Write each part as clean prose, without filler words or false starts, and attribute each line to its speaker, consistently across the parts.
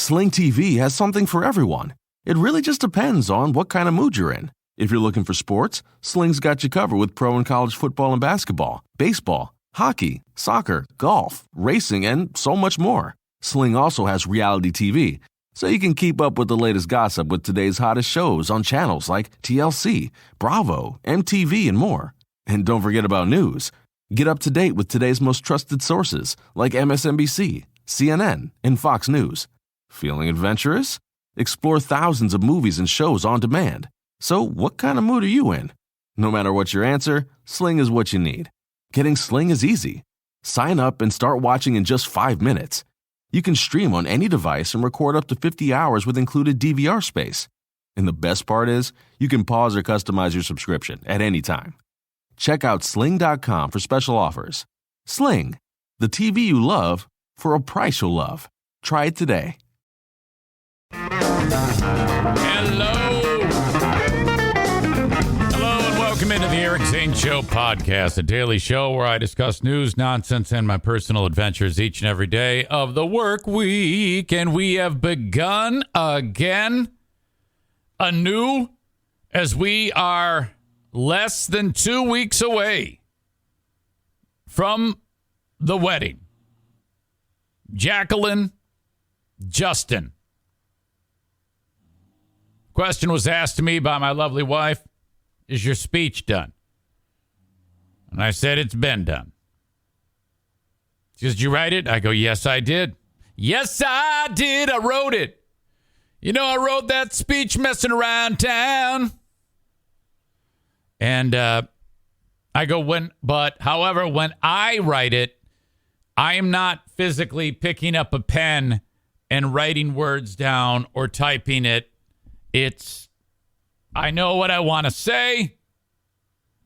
Speaker 1: Sling TV has something for everyone. It really just depends on what kind of mood you're in. If you're looking for sports, Sling's got you covered with pro and college football and basketball, baseball, hockey, soccer, golf, racing, and so much more. Sling also has reality TV, so you can keep up with the latest gossip with today's hottest shows on channels like TLC, Bravo, MTV, and more. And don't forget about news. Get up to date with today's most trusted sources like MSNBC, CNN, and Fox News. Feeling adventurous? Explore thousands of movies and shows on demand. So what kind of mood are you in? No matter what your answer, Sling is what you need. Getting Sling is easy. Sign up and start watching in just 5 minutes. You can stream on any device and record up to 50 hours with included DVR space. And the best part is, you can pause or customize your subscription at any time. Check out Sling.com for special offers. Sling, the TV you love for a price you'll love. Try it today.
Speaker 2: Hello, and welcome into the Eric Zane Show Podcast, a daily show where I discuss news, nonsense, and my personal adventures each and every day of the work week. And we have begun again anew as we are less than 2 weeks away from the wedding. Jacqueline, Justin. Question was asked to me by my lovely wife, is your speech done? And I said, it's been done. She says, did you write it? I go, yes, I did. Yes, I did. I wrote it. You know, I wrote that speech messing around town. And I go, however, when I write it, I am not physically picking up a pen and writing words down or typing it. I know what I want to say,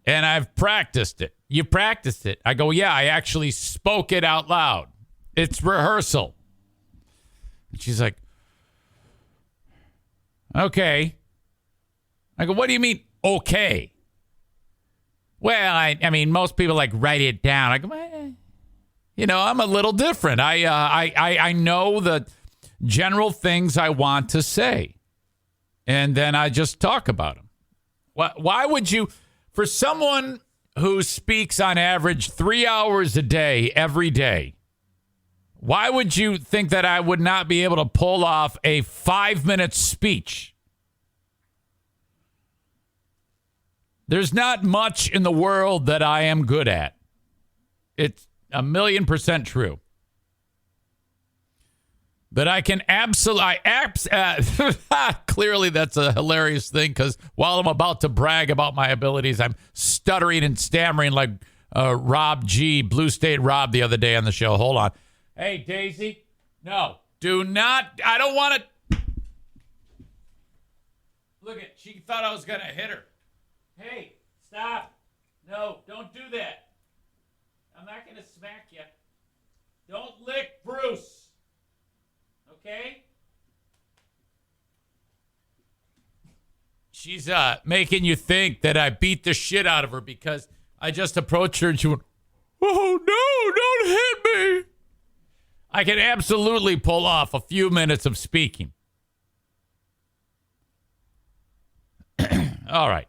Speaker 2: and I've practiced it. You practiced it? I go, yeah, I actually spoke it out loud. It's rehearsal. And she's like, okay. I go, what do you mean, okay? Well, I mean, most people like write it down. I go, I'm a little different. I know the general things I want to say. And then I just talk about them. Why would you, for someone who speaks on average 3 hours a day, every day, why would you think that I would not be able to pull off a 5-minute speech? There's not much in the world that I am good at. It's 1,000,000% true. But I can clearly that's a hilarious thing because while I'm about to brag about my abilities, I'm stuttering and stammering like Rob G, Blue State Rob the other day on the show. Hold on. Hey, Daisy. No, do not. I don't want to. Look at, she thought I was going to hit her. Hey, stop. No, don't do that. I'm not going to smack you. Don't lick Bruce. Okay? She's making you think that I beat the shit out of her because I just approached her and she went, oh, no, don't hit me. I can absolutely pull off a few minutes of speaking. All right.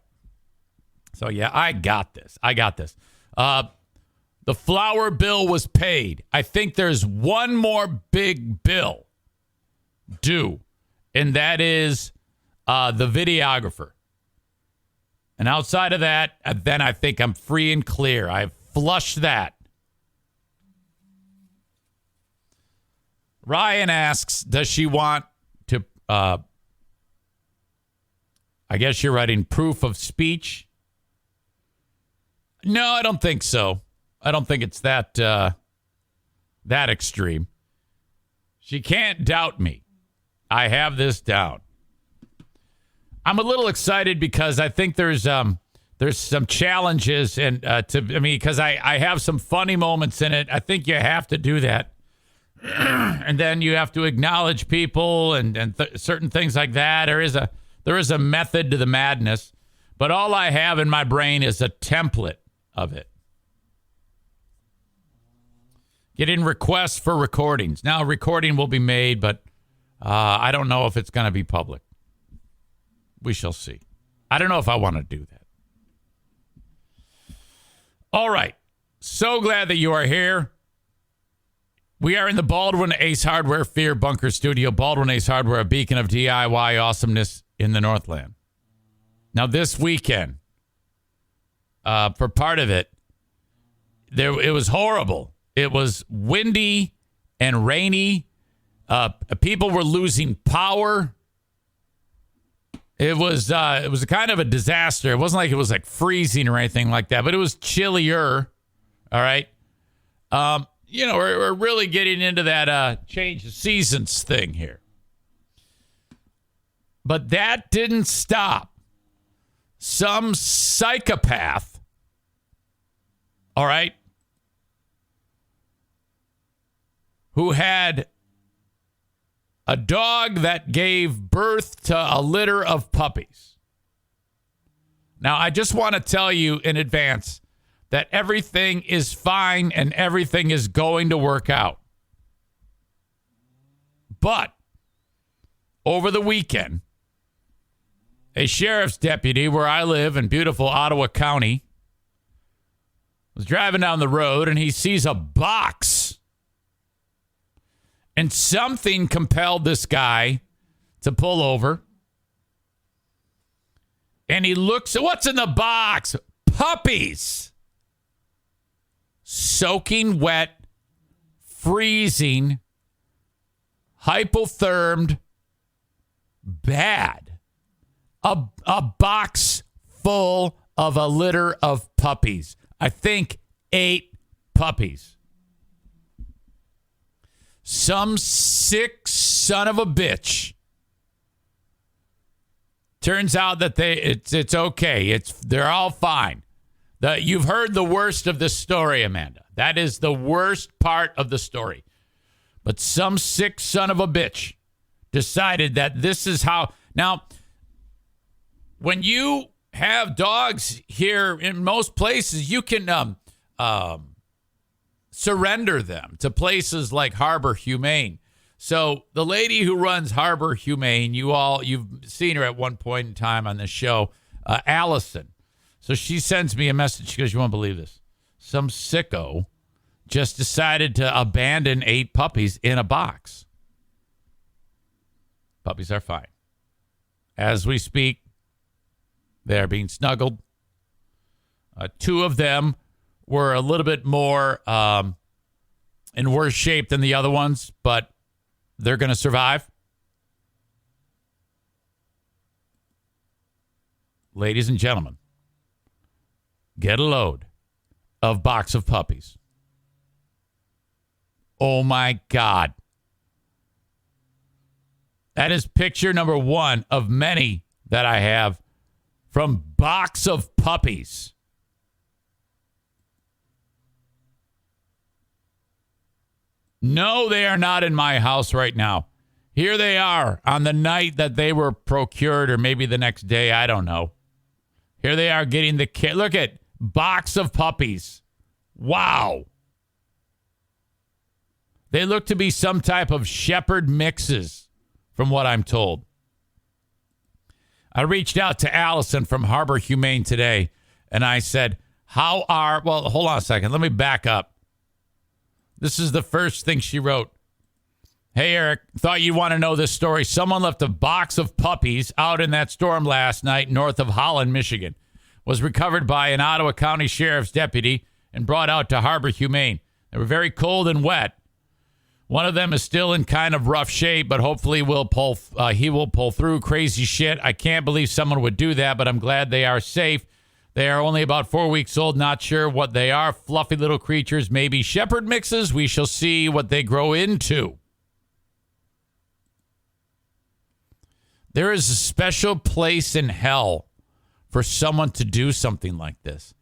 Speaker 2: So, yeah, I got this. The flower bill was paid. I think there's one more big bill due, and that is the videographer. And outside of that, then I think I'm free and clear. I've flushed that. Ryan asks, does she want to, I guess you're writing proof of speech? No, I don't think so. I don't think it's that extreme. She can't doubt me. I have this down. I'm a little excited because I think there's some challenges and because I have some funny moments in it. I think you have to do that, and then you have to acknowledge people and certain things like that. There is a method to the madness, but all I have in my brain is a template of it. Getting requests for recordings. Now, a recording will be made, but I don't know if it's going to be public. We shall see. I don't know if I want to do that. All right. So glad that you are here. We are in the Baldwin Ace Hardware Fear Bunker Studio. Baldwin Ace Hardware, a beacon of DIY awesomeness in the Northland. Now, this weekend, for part of it, it was horrible. It was windy and rainy. People were losing power. It was a kind of a disaster. It wasn't like it was like freezing or anything like that, but it was chillier. All right. We're really getting into that change of seasons thing here. But that didn't stop some psychopath, all right, who had a dog that gave birth to a litter of puppies. Now, I just want to tell you in advance that everything is fine and everything is going to work out. But over the weekend, a sheriff's deputy where I live in beautiful Ottawa County was driving down the road and he sees a box. And something compelled this guy to pull over. And he looks at what's in the box. Puppies. Soaking wet, freezing, hypothermed, bad. A box full of a litter of puppies. I think 8 puppies. Some sick son of a bitch. Turns out that it's okay. They're all fine. You've heard the worst of this story, Amanda. That is the worst part of the story. But some sick son of a bitch decided that this is how. Now, when you have dogs here in most places, you can surrender them to places like Harbor Humane. So the lady who runs Harbor Humane, you've seen her at one point in time on this show, Allison. So she sends me a message. She goes, "You won't believe this. Some sicko just decided to abandon 8 puppies in a box." Puppies are fine. As we speak, they are being snuggled. 2 of them were a little bit more in worse shape than the other ones, but they're going to survive. Ladies and gentlemen, get a load of box of puppies. Oh, my God. That is picture number 1 of many that I have from box of puppies. No, they are not in my house right now. Here they are on the night that they were procured, or maybe the next day. I don't know. Here they are getting the kit. Look at box of puppies. Wow. They look to be some type of shepherd mixes, from what I'm told. I reached out to Allison from Harbor Humane today, and I said, well, hold on a second. Let me back up. This is the first thing she wrote. "Hey, Eric, thought you'd want to know this story. Someone left a box of puppies out in that storm last night north of Holland, Michigan. Was recovered by an Ottawa County Sheriff's deputy and brought out to Harbor Humane. They were very cold and wet. One of them is still in kind of rough shape, but hopefully he will pull through. Crazy shit. I can't believe someone would do that, but I'm glad they are safe. They are only about 4 weeks old. Not sure what they are. Fluffy little creatures, maybe shepherd mixes. We shall see what they grow into." There is a special place in hell for someone to do something like this.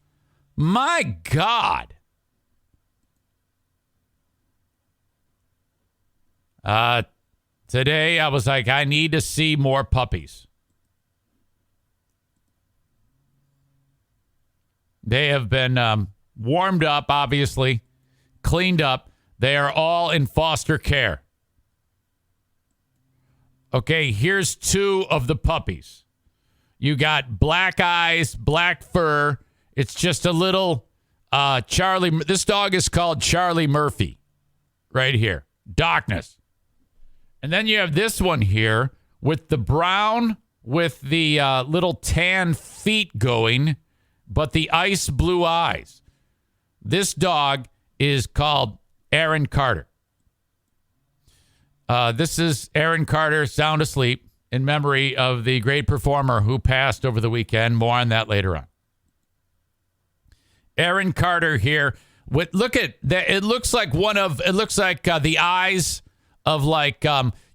Speaker 2: My God. Today I was like, I need to see more puppies. They have been warmed up, obviously, cleaned up. They are all in foster care. Okay, here's two of the puppies. You got black eyes, black fur. It's just a little Charlie. This dog is called Charlie Murphy right here. Darkness. And then you have this one here with the brown with the little tan feet going, but the ice blue eyes. This dog is called Aaron Carter. This is Aaron Carter, sound asleep, in memory of the great performer who passed over the weekend. More on that later on. Aaron Carter here. Look at that. It looks like the eyes of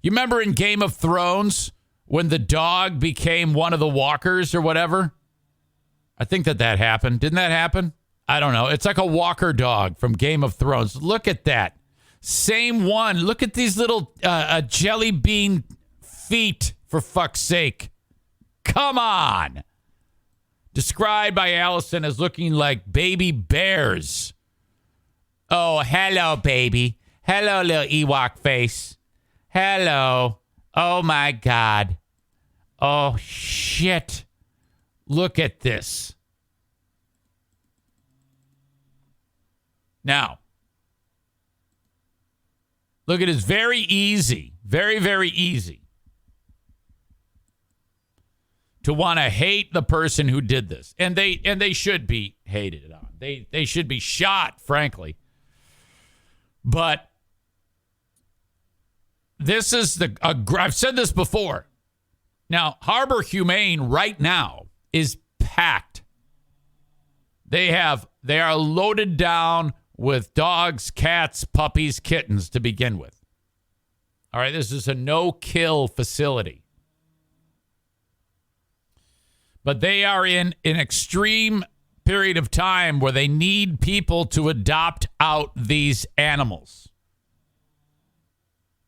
Speaker 2: you remember in Game of Thrones when the dog became one of the walkers or whatever? I think that happened. Didn't that happen? I don't know. It's like a walker dog from Game of Thrones. Look at that. Same one. Look at these little jelly bean feet, for fuck's sake. Come on. Described by Allison as looking like baby bears. Oh, hello, baby. Hello, little Ewok face. Hello. Oh, my God. Oh, shit. Look at this. Now, look, it is very easy, very, very easy to want to hate the person who did this. And they should be hated on. They should be shot, frankly. But this is I've said this before. Now, Harbor Humane right now is packed. They are loaded down with dogs, cats, puppies, kittens to begin with. All right, this is a no-kill facility. But they are in an extreme period of time where they need people to adopt out these animals.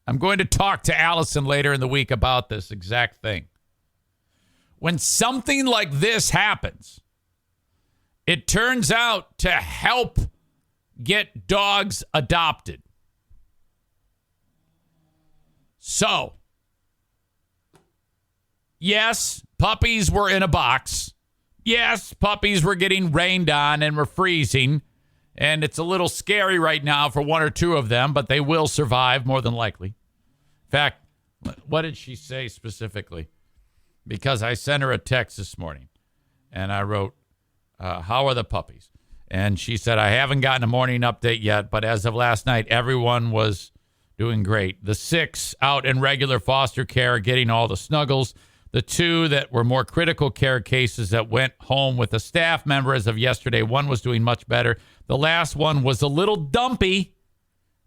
Speaker 2: I'm going to talk to Allison later in the week about this exact thing. When something like this happens, it turns out to help get dogs adopted. So, yes, puppies were in a box. Yes, puppies were getting rained on and were freezing. And it's a little scary right now for one or two of them, but they will survive more than likely. In fact, what did she say specifically? Because I sent her a text this morning and I wrote, how are the puppies? And she said, I haven't gotten a morning update yet, but as of last night, everyone was doing great. The 6 out in regular foster care are getting all the snuggles. The 2 that were more critical care cases that went home with a staff member as of yesterday, one was doing much better. The last one was a little dumpy,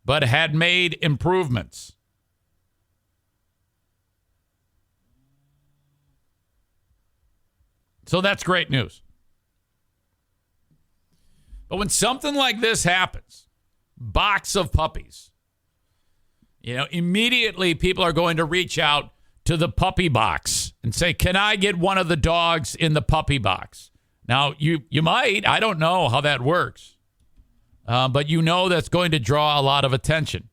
Speaker 2: but had made improvements. So that's great news. But when something like this happens, box of puppies, immediately people are going to reach out to the puppy box and say, can I get one of the dogs in the puppy box? Now, you might. I don't know how that works. But that's going to draw a lot of attention.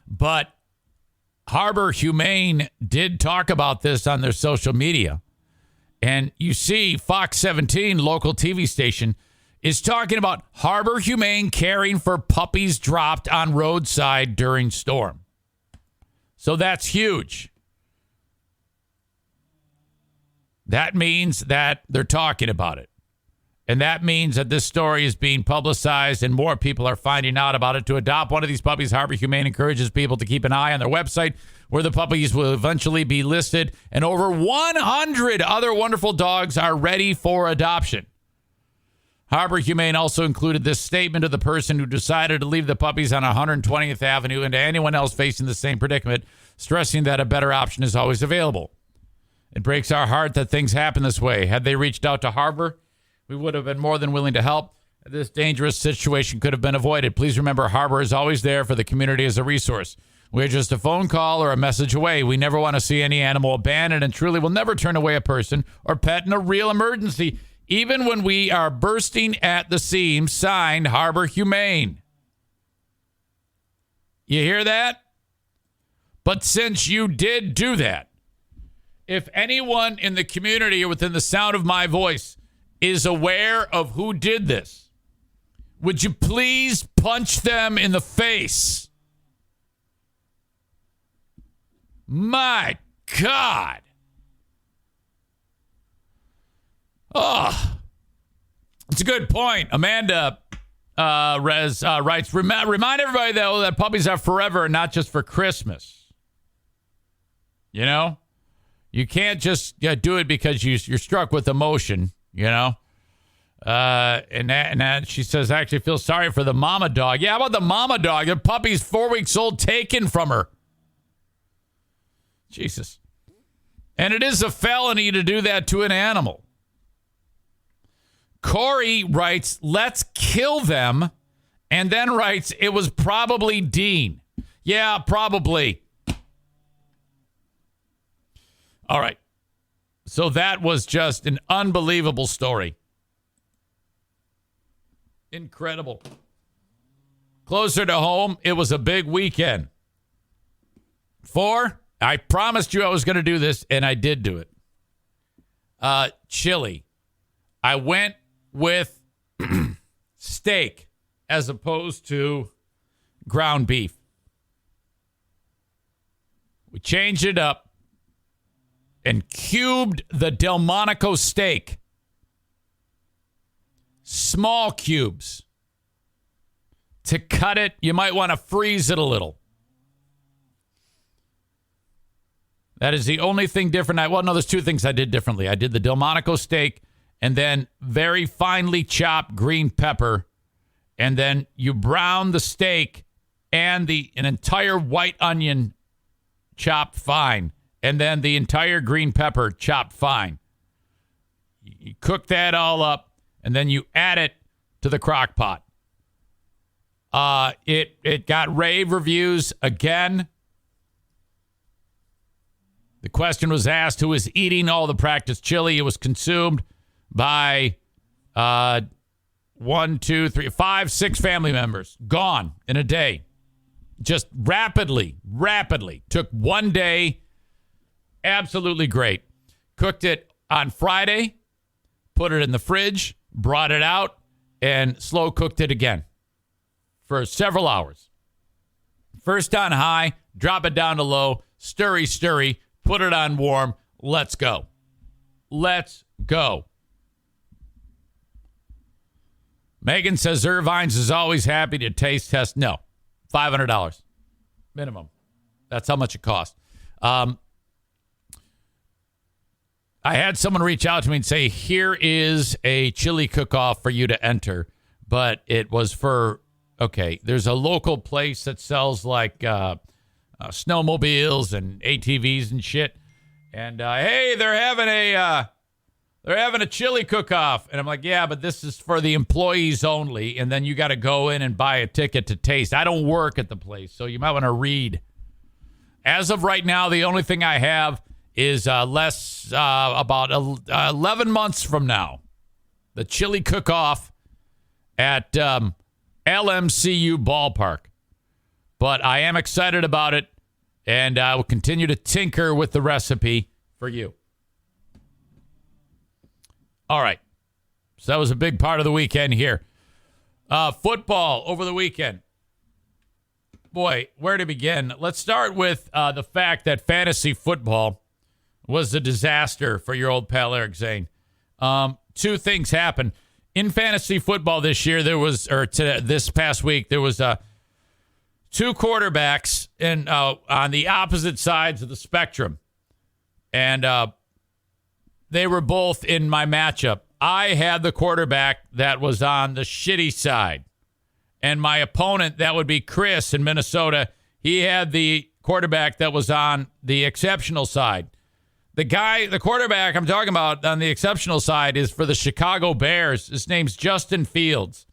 Speaker 2: But Harbor Humane did talk about this on their social media. And you see Fox 17, local TV station, is talking about Harbor Humane caring for puppies dropped on roadside during storm. So that's huge. That means that they're talking about it. And that means that this story is being publicized and more people are finding out about it. To adopt one of these puppies, Harbor Humane encourages people to keep an eye on their website where the puppies will eventually be listed. And over 100 other wonderful dogs are ready for adoption. Harbor Humane also included this statement to the person who decided to leave the puppies on 120th Avenue and to anyone else facing the same predicament, stressing that a better option is always available. It breaks our heart that things happen this way. Had they reached out to Harbor, we would have been more than willing to help. This dangerous situation could have been avoided. Please remember, Harbor is always there for the community as a resource. We're just a phone call or a message away. We never want to see any animal abandoned and truly will never turn away a person or pet in a real emergency, even when we are bursting at the seams. Signed, Harbor Humane. You hear that? But since you did do that, if anyone in the community or within the sound of my voice is aware of who did this, would you please punch them in the face? My God. Oh, it's a good point. Amanda Rez writes, remind everybody, though, that puppies are forever and not just for Christmas. You know? You can't just do it because you're struck with emotion, you know? And that she says, I actually feel sorry for the mama dog. Yeah, how about the mama dog? The puppy's 4 weeks old, taken from her. Jesus. And it is a felony to do that to an animal. Corey writes, let's kill them, and then writes, it was probably Dean. Yeah, probably. All right. So that was just an unbelievable story. Incredible. Closer to home, it was a big weekend. 4, I promised you I was going to do this, and I did do it. Chili. I went with steak as opposed to ground beef. We changed it up and cubed the Delmonico steak. Small cubes. To cut it, you might want to freeze it a little. That is the only thing different. There's 2 things I did differently. I did the Delmonico steak and then very finely chopped green pepper. And then you brown the steak and an entire white onion chopped fine. And then the entire green pepper chopped fine. You cook that all up, and then you add it to the crock pot. It got rave reviews again. The question was asked, who is eating all the practice chili? It was consumed by 1, 2, 3, 5, 6 family members. Gone in a day. Just rapidly. Took 1 day. Absolutely great. Cooked it on Friday, put it in the fridge, brought it out, and slow cooked it again for several hours. First on high, drop it down to low, stirry, put it on warm. Let's go. Megan says Irvine's is always happy to taste test. No, $500 minimum. That's how much it costs. I had someone reach out to me and say, here is a chili cook-off for you to enter. But it was for, there's a local place that sells like snowmobiles and ATVs and shit. And, hey, they're having a chili cook-off. And I'm like, yeah, but this is for the employees only. And then you got to go in and buy a ticket to taste. I don't work at the place, so you might want to read. As of right now, the only thing I have is about 11 months from now. The chili cook-off at LMCU Ballpark. But I am excited about it, and I will continue to tinker with the recipe for you. All right. So that was a big part of the weekend here. Football over the weekend. Boy, where to begin? Let's start with the fact that fantasy football was a disaster for your old pal Eric Zane. 2 things happened. In fantasy football this year, this past week, there was 2 quarterbacks on the opposite sides of the spectrum. And they were both in my matchup. I had the quarterback that was on the shitty side. And my opponent, that would be Chris in Minnesota, he had the quarterback that was on the exceptional side. The quarterback I'm talking about on the exceptional side is for the Chicago Bears. His name's Justin Fields.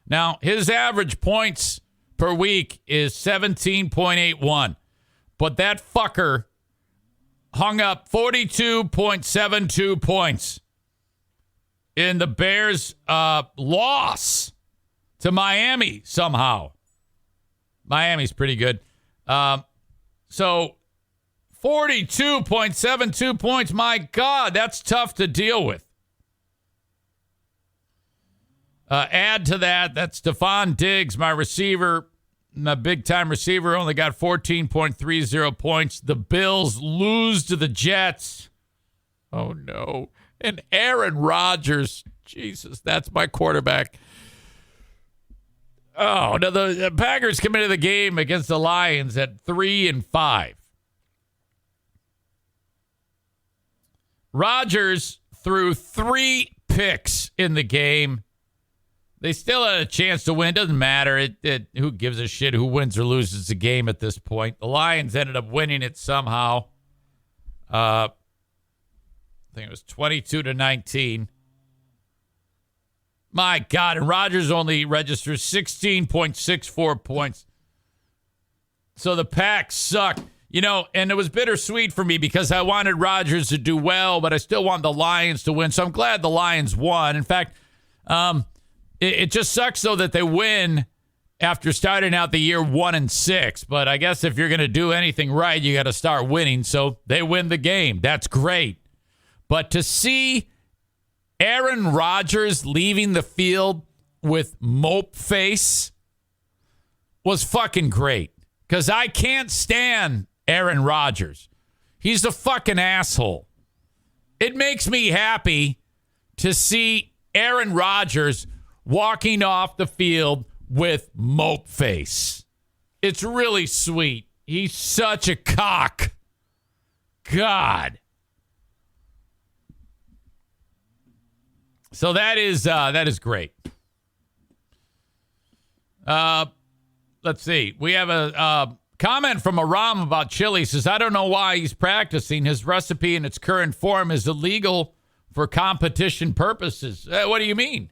Speaker 2: Now, his average points per week is 17.81. But that fucker hung up 42.72 points in the Bears' loss to Miami somehow. Miami's pretty good. So 42.72 points. My God, that's tough to deal with. Add to that Stephon Diggs, my receiver, my big-time receiver, only got 14.30 points. The Bills lose to the Jets. Oh, no. And Aaron Rodgers, Jesus, that's my quarterback. Oh, no, the Packers come into the game against the Lions at 3-5. Rodgers threw 3 picks in the game. They still had a chance to win. Doesn't matter. Who gives a shit who wins or loses the game at this point? The Lions ended up winning it somehow. I think it was 22-19. My God, and Rodgers only registers 16.64 points. So the Packs suck. And it was bittersweet for me because I wanted Rodgers to do well, but I still want the Lions to win. So I'm glad the Lions won. In fact, it just sucks, though, that they win after starting out the year 1-6. But I guess if you're going to do anything right, you got to start winning. So they win the game. That's great. But to see Aaron Rodgers leaving the field with mope face was fucking great. Because I can't stand Aaron Rodgers. He's a fucking asshole. It makes me happy to see Aaron Rodgers walking off the field with mope face. It's really sweet. He's such a cock. God. So that is great. Let's see. We have a comment from Aram about chili. He says, I don't know why he's practicing. His recipe in its current form is illegal for competition purposes. What do you mean?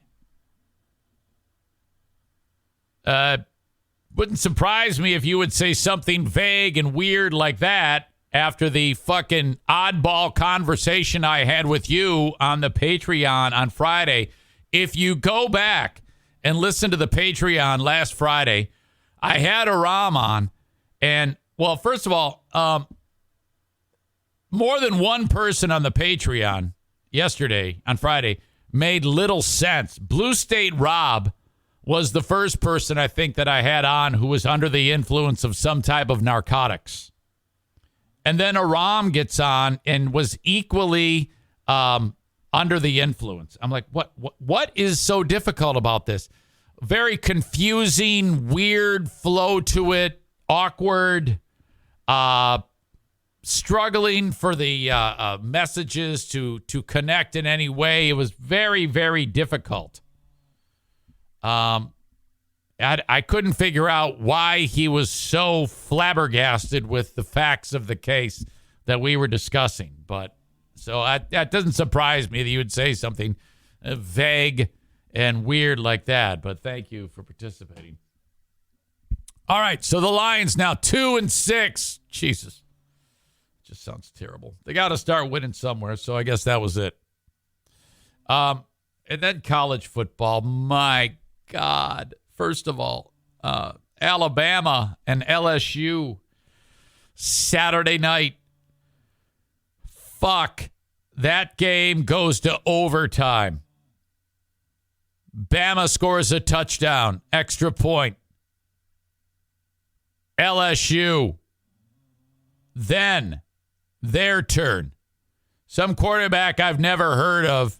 Speaker 2: Wouldn't surprise me if you would say something vague and weird like that after the fucking oddball conversation I had with you on the Patreon on Friday. If you go back and listen to the Patreon last Friday, I had Aram on, and, well, first of all, more than one person on the Patreon yesterday, on Friday, made little sense. Blue State Rob was the first person I think that I had on who was under the influence of some type of narcotics. And then Aram gets on and was equally under the influence. I'm like, what is so difficult about this? Very confusing, weird flow to it, awkward, struggling for the messages to connect in any way. It was very, very difficult. I couldn't figure out why he was so flabbergasted with the facts of the case that we were discussing. But so that doesn't surprise me that you would say something vague and weird like that. But thank you for participating. All right, so the Lions now 2-6. Jesus, just sounds terrible. They got to start winning somewhere. So I guess that was it. And then college football. My God. First of all, Alabama and LSU Saturday night. Fuck. That game goes to overtime. Bama scores a touchdown. Extra point. LSU. Then their turn. Some quarterback I've never heard of.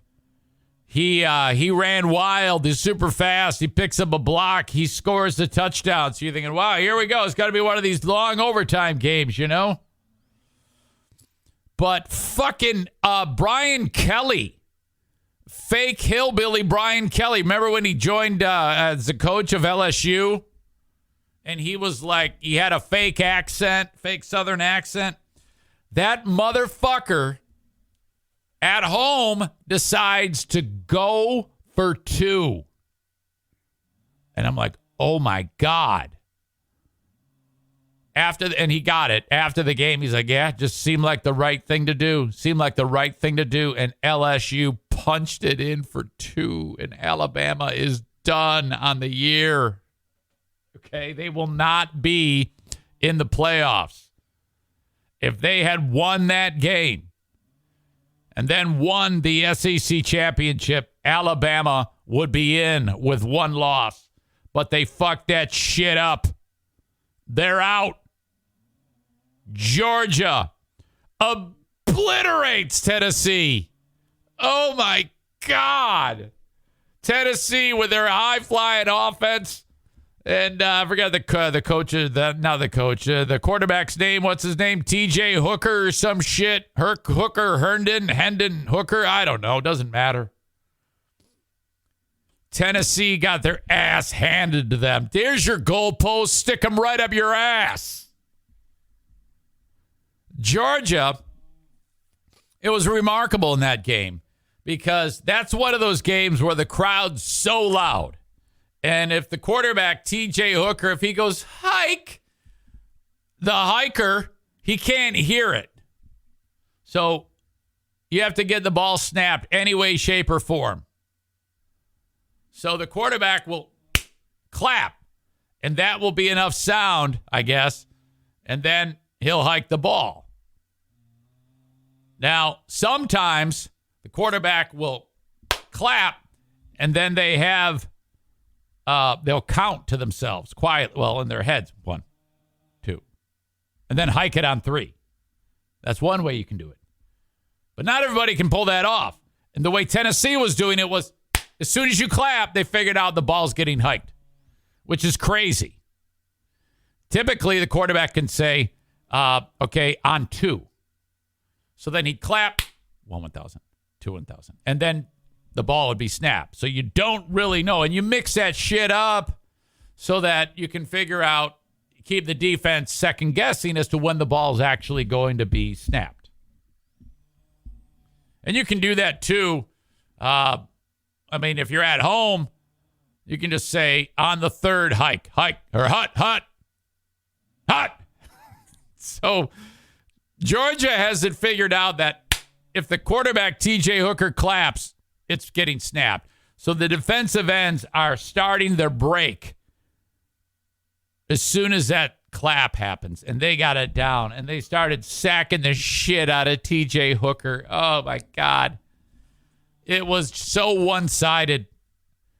Speaker 2: He ran wild. He's super fast. He picks up a block. He scores the touchdown. So you're thinking, wow, here we go. It's got to be one of these long overtime games, you know? But fucking Brian Kelly, fake hillbilly Brian Kelly. Remember when he joined as the coach of LSU? And he was like, he had a fake accent, fake Southern accent. That motherfucker at home decides to go for 2. And I'm like, oh my God. And he got it. After the game, he's like, yeah, just seemed like the right thing to do. And LSU punched it in for 2. And Alabama is done on the year. Okay, they will not be in the playoffs. if they had won that game and then won the SEC championship, Alabama would be in with one loss. But they fucked that shit up. They're out. Georgia obliterates Tennessee. Oh, my God. Tennessee with their high-flying offense. And I forgot the coach, the quarterback's name. What's his name? TJ Hooker or some shit. Hooker, Hendon Hooker. I don't know. Doesn't matter. Tennessee got their ass handed to them. There's your goalpost. Stick them right up your ass. Georgia, it was remarkable in that game because that's one of those games where the crowd's so loud. And if the quarterback, TJ Hooker, if he goes, hike, the hiker, he can't hear it. So you have to get the ball snapped any way, shape, or form. So the quarterback will clap, and that will be enough sound, I guess, and then he'll hike the ball. Now, sometimes the quarterback will clap, and then they have they'll count to themselves quiet, in their heads, 1, 2, and then hike it on 3. That's one way you can do it. But not everybody can pull that off. And the way Tennessee was doing it was as soon as you clap, they figured out the ball's getting hiked, which is crazy. Typically, the quarterback can say, okay, on 2. So then he'd clap, 1, 1,000, 2, 1,000. And then the ball would be snapped. So you don't really know. And you mix that shit up so that you can figure out, keep the defense second guessing as to when the ball is actually going to be snapped. And you can do that too. If you're at home, you can just say on the 3rd hike, or hut. So Georgia has it figured out that if the quarterback TJ Hooker claps, it's getting snapped. So the defensive ends are starting their break as soon as that clap happens. And they got it down. And they started sacking the shit out of TJ Hooker. Oh, my God. It was so one-sided.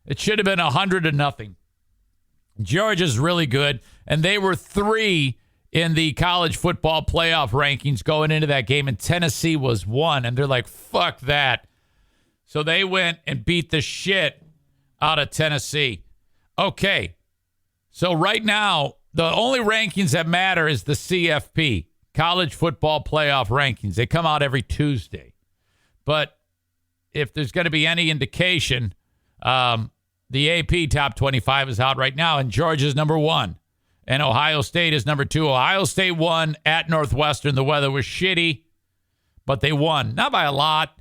Speaker 2: It should have been 100-0. Georgia's really good. And they were 3 in the college football playoff rankings going into that game. And Tennessee was 1. And they're like, fuck that. So they went and beat the shit out of Tennessee. Okay. So right now, the only rankings that matter is the CFP, College Football Playoff Rankings. They come out every Tuesday. But if there's going to be any indication, the AP Top 25 is out right now, and Georgia's number 1. And Ohio State is number 2. Ohio State won at Northwestern. The weather was shitty, but they won. Not by a lot.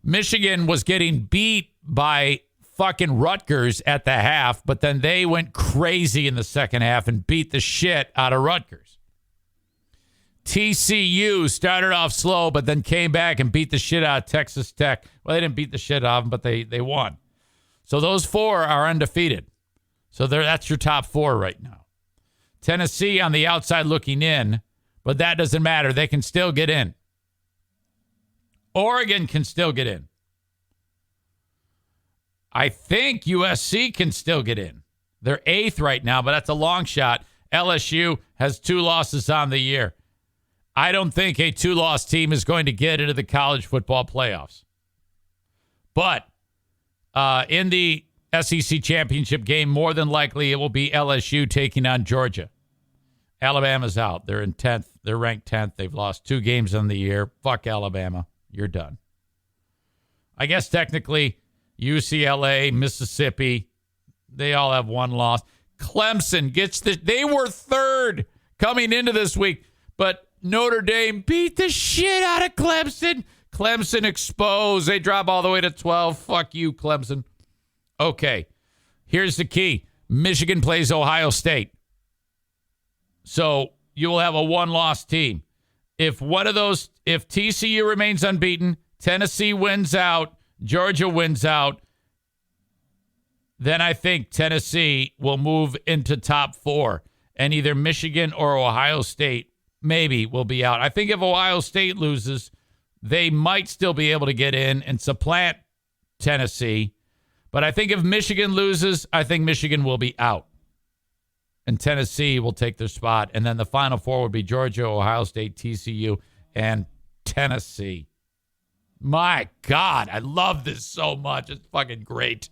Speaker 2: Michigan was getting beat by fucking Rutgers at the half, but then they went crazy in the second half and beat the shit out of Rutgers. TCU started off slow, but then came back and beat the shit out of Texas Tech. Well, they didn't beat the shit out of them, but they won. So those 4 are undefeated. So that's your top 4 right now. Tennessee on the outside looking in, but that doesn't matter. They can still get in. Oregon can still get in. I think USC can still get in. They're 8th right now, but that's a long shot. LSU has 2 losses on the year. I don't think a 2-loss team is going to get into the college football playoffs. But in the SEC championship game, more than likely it will be LSU taking on Georgia. Alabama's out. They're in 10th. They're ranked 10th. They've lost 2 games on the year. Fuck Alabama. You're done. I guess technically UCLA, Mississippi, they all have 1 loss. Clemson gets they were 3rd coming into this week, but Notre Dame beat the shit out of Clemson. Clemson exposed. They drop all the way to 12. Fuck you, Clemson. Okay, here's the key. Michigan plays Ohio State. So you will have a 1-loss team. If TCU remains unbeaten, Tennessee wins out, Georgia wins out, then I think Tennessee will move into top 4, and either Michigan or Ohio State maybe will be out. I think if Ohio State loses, they might still be able to get in and supplant Tennessee. But I think if Michigan loses, I think Michigan will be out. And Tennessee will take their spot. And then the Final Four would be Georgia, Ohio State, TCU, and Tennessee. My God, I love this so much. It's fucking great.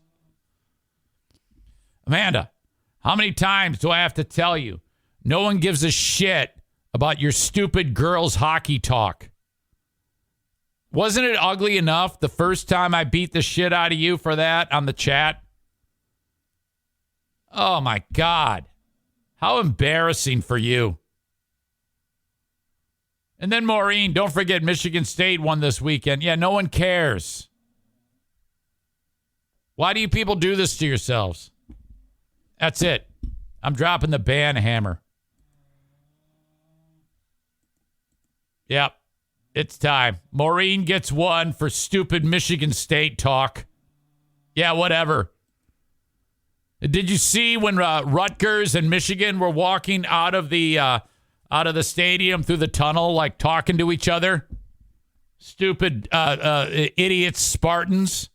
Speaker 2: Amanda, how many times do I have to tell you? No one gives a shit about your stupid girls hockey talk. Wasn't it ugly enough the first time I beat the shit out of you for that on the chat? Oh, my God. How embarrassing for you. And then Maureen, don't forget Michigan State won this weekend. Yeah, no one cares. Why do you people do this to yourselves? That's it. I'm dropping the ban hammer. Yep. It's time. Maureen gets one for stupid Michigan State talk. Yeah, whatever. Did you see when Rutgers and Michigan were walking out of the stadium through the tunnel, like talking to each other? Stupid idiots, Spartans.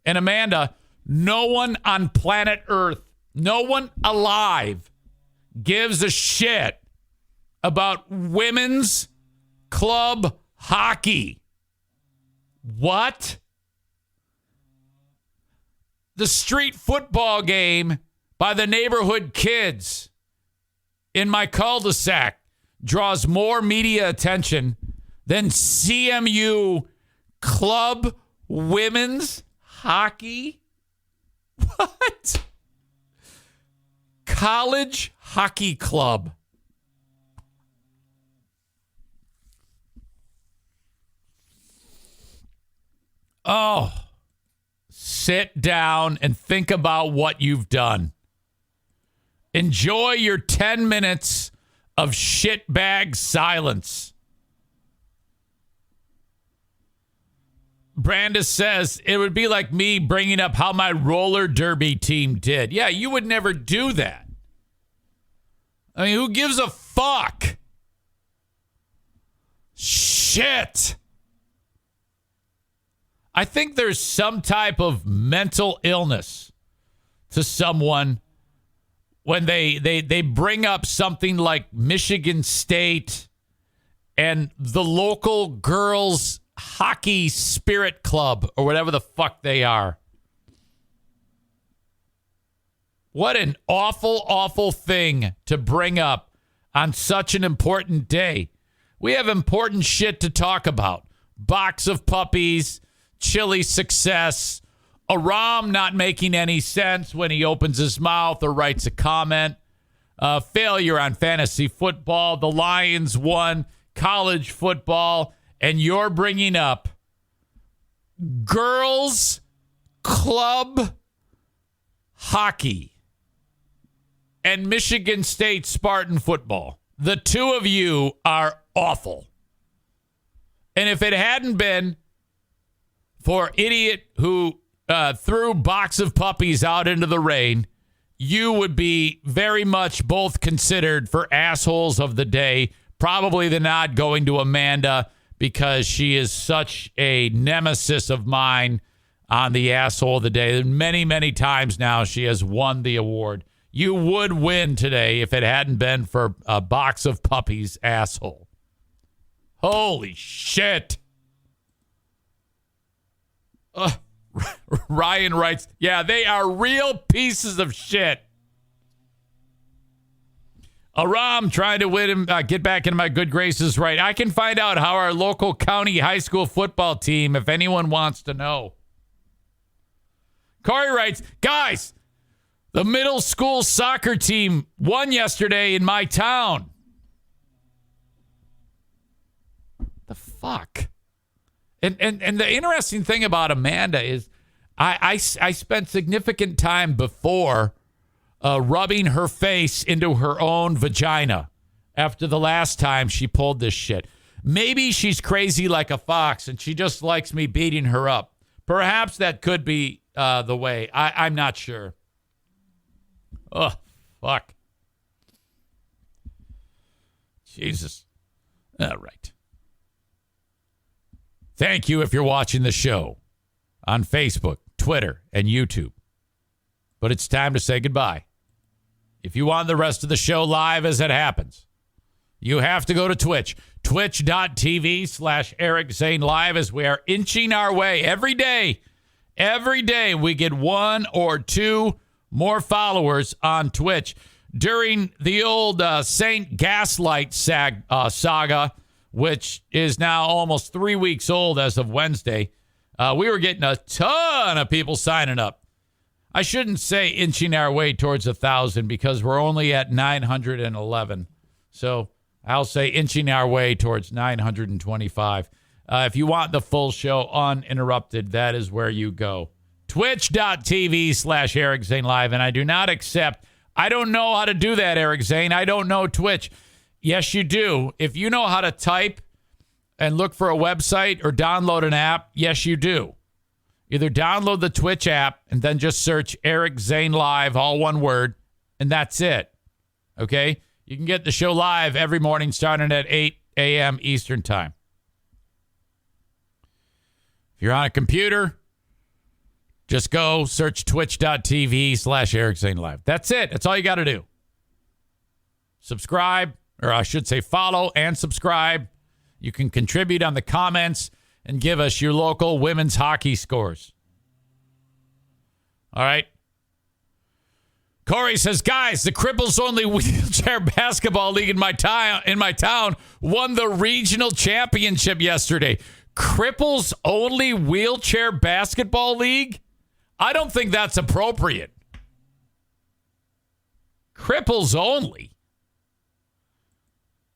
Speaker 2: And Amanda, no one on planet Earth, no one alive gives a shit about women's club hockey. What? The street football game by the neighborhood kids in my cul-de-sac draws more media attention than CMU club women's hockey? What? College hockey club. Oh, sit down and think about what you've done. Enjoy your 10 minutes of shitbag silence. Brandis says, it would be like me bringing up how my roller derby team did. Yeah, you would never do that. I mean, who gives a fuck? Shit. I think there's some type of mental illness to someone when they bring up something like Michigan State and the local girls hockey spirit club or whatever the fuck they are. What an awful, awful thing to bring up on such an important day. We have important shit to talk about. Box of puppies, Chili success, Aram not making any sense when he opens his mouth or writes a comment, failure on fantasy football, the Lions won, college football, and you're bringing up girls club hockey and Michigan State Spartan football. The two of you are awful. And if it hadn't been for idiot who threw box of puppies out into the rain, you would be very much both considered for assholes of the day. Probably the nod going to Amanda because she is such a nemesis of mine on the asshole of the day. Many, many times now she has won the award. You would win today if it hadn't been for a box of puppies, asshole. Holy shit. Ryan writes, yeah, they are real pieces of shit. Aram trying to win him, get back into my good graces, right? I can find out how our local county high school football team, if anyone wants to know. Corey writes, guys, the middle school soccer team won yesterday in my town. The fuck? And the interesting thing about Amanda is I spent significant time before rubbing her face into her own vagina after the last time she pulled this shit. Maybe she's crazy like a fox and she just likes me beating her up. Perhaps that could be the way. I'm not sure. Oh, fuck. Jesus. All right. Thank you if you're watching the show on Facebook, Twitter, and YouTube. But it's time to say goodbye. If you want the rest of the show live as it happens, you have to go to Twitch. Twitch.tv/Eric Zane Live, as we are inching our way every day. Every day we get 1 or 2 more followers on Twitch. During the old Saint Gaslight saga, which is now almost 3 weeks old as of Wednesday, we were getting a ton of people signing up. I shouldn't say inching our way towards 1,000 because we're only at 911. So I'll say inching our way towards 925. If you want the full show uninterrupted, that is where you go. Twitch.tv/Eric Zane Live. And I do not accept. I don't know how to do that, Eric Zane. I don't know Twitch. Yes, you do. If you know how to type and look for a website or download an app, yes, you do. Either download the Twitch app and then just search Eric Zane Live, all one word, and that's it. Okay? You can get the show live every morning starting at 8 a.m. Eastern Time. If you're on a computer, just go search twitch.tv/Eric Zane Live. That's it. That's all you got to do. Subscribe, or I should say follow and subscribe. You can contribute on the comments and give us your local women's hockey scores. All right. Corey says, guys, the Cripples Only Wheelchair Basketball League in my town won the regional championship yesterday. Cripples Only Wheelchair Basketball League? I don't think that's appropriate. Cripples only.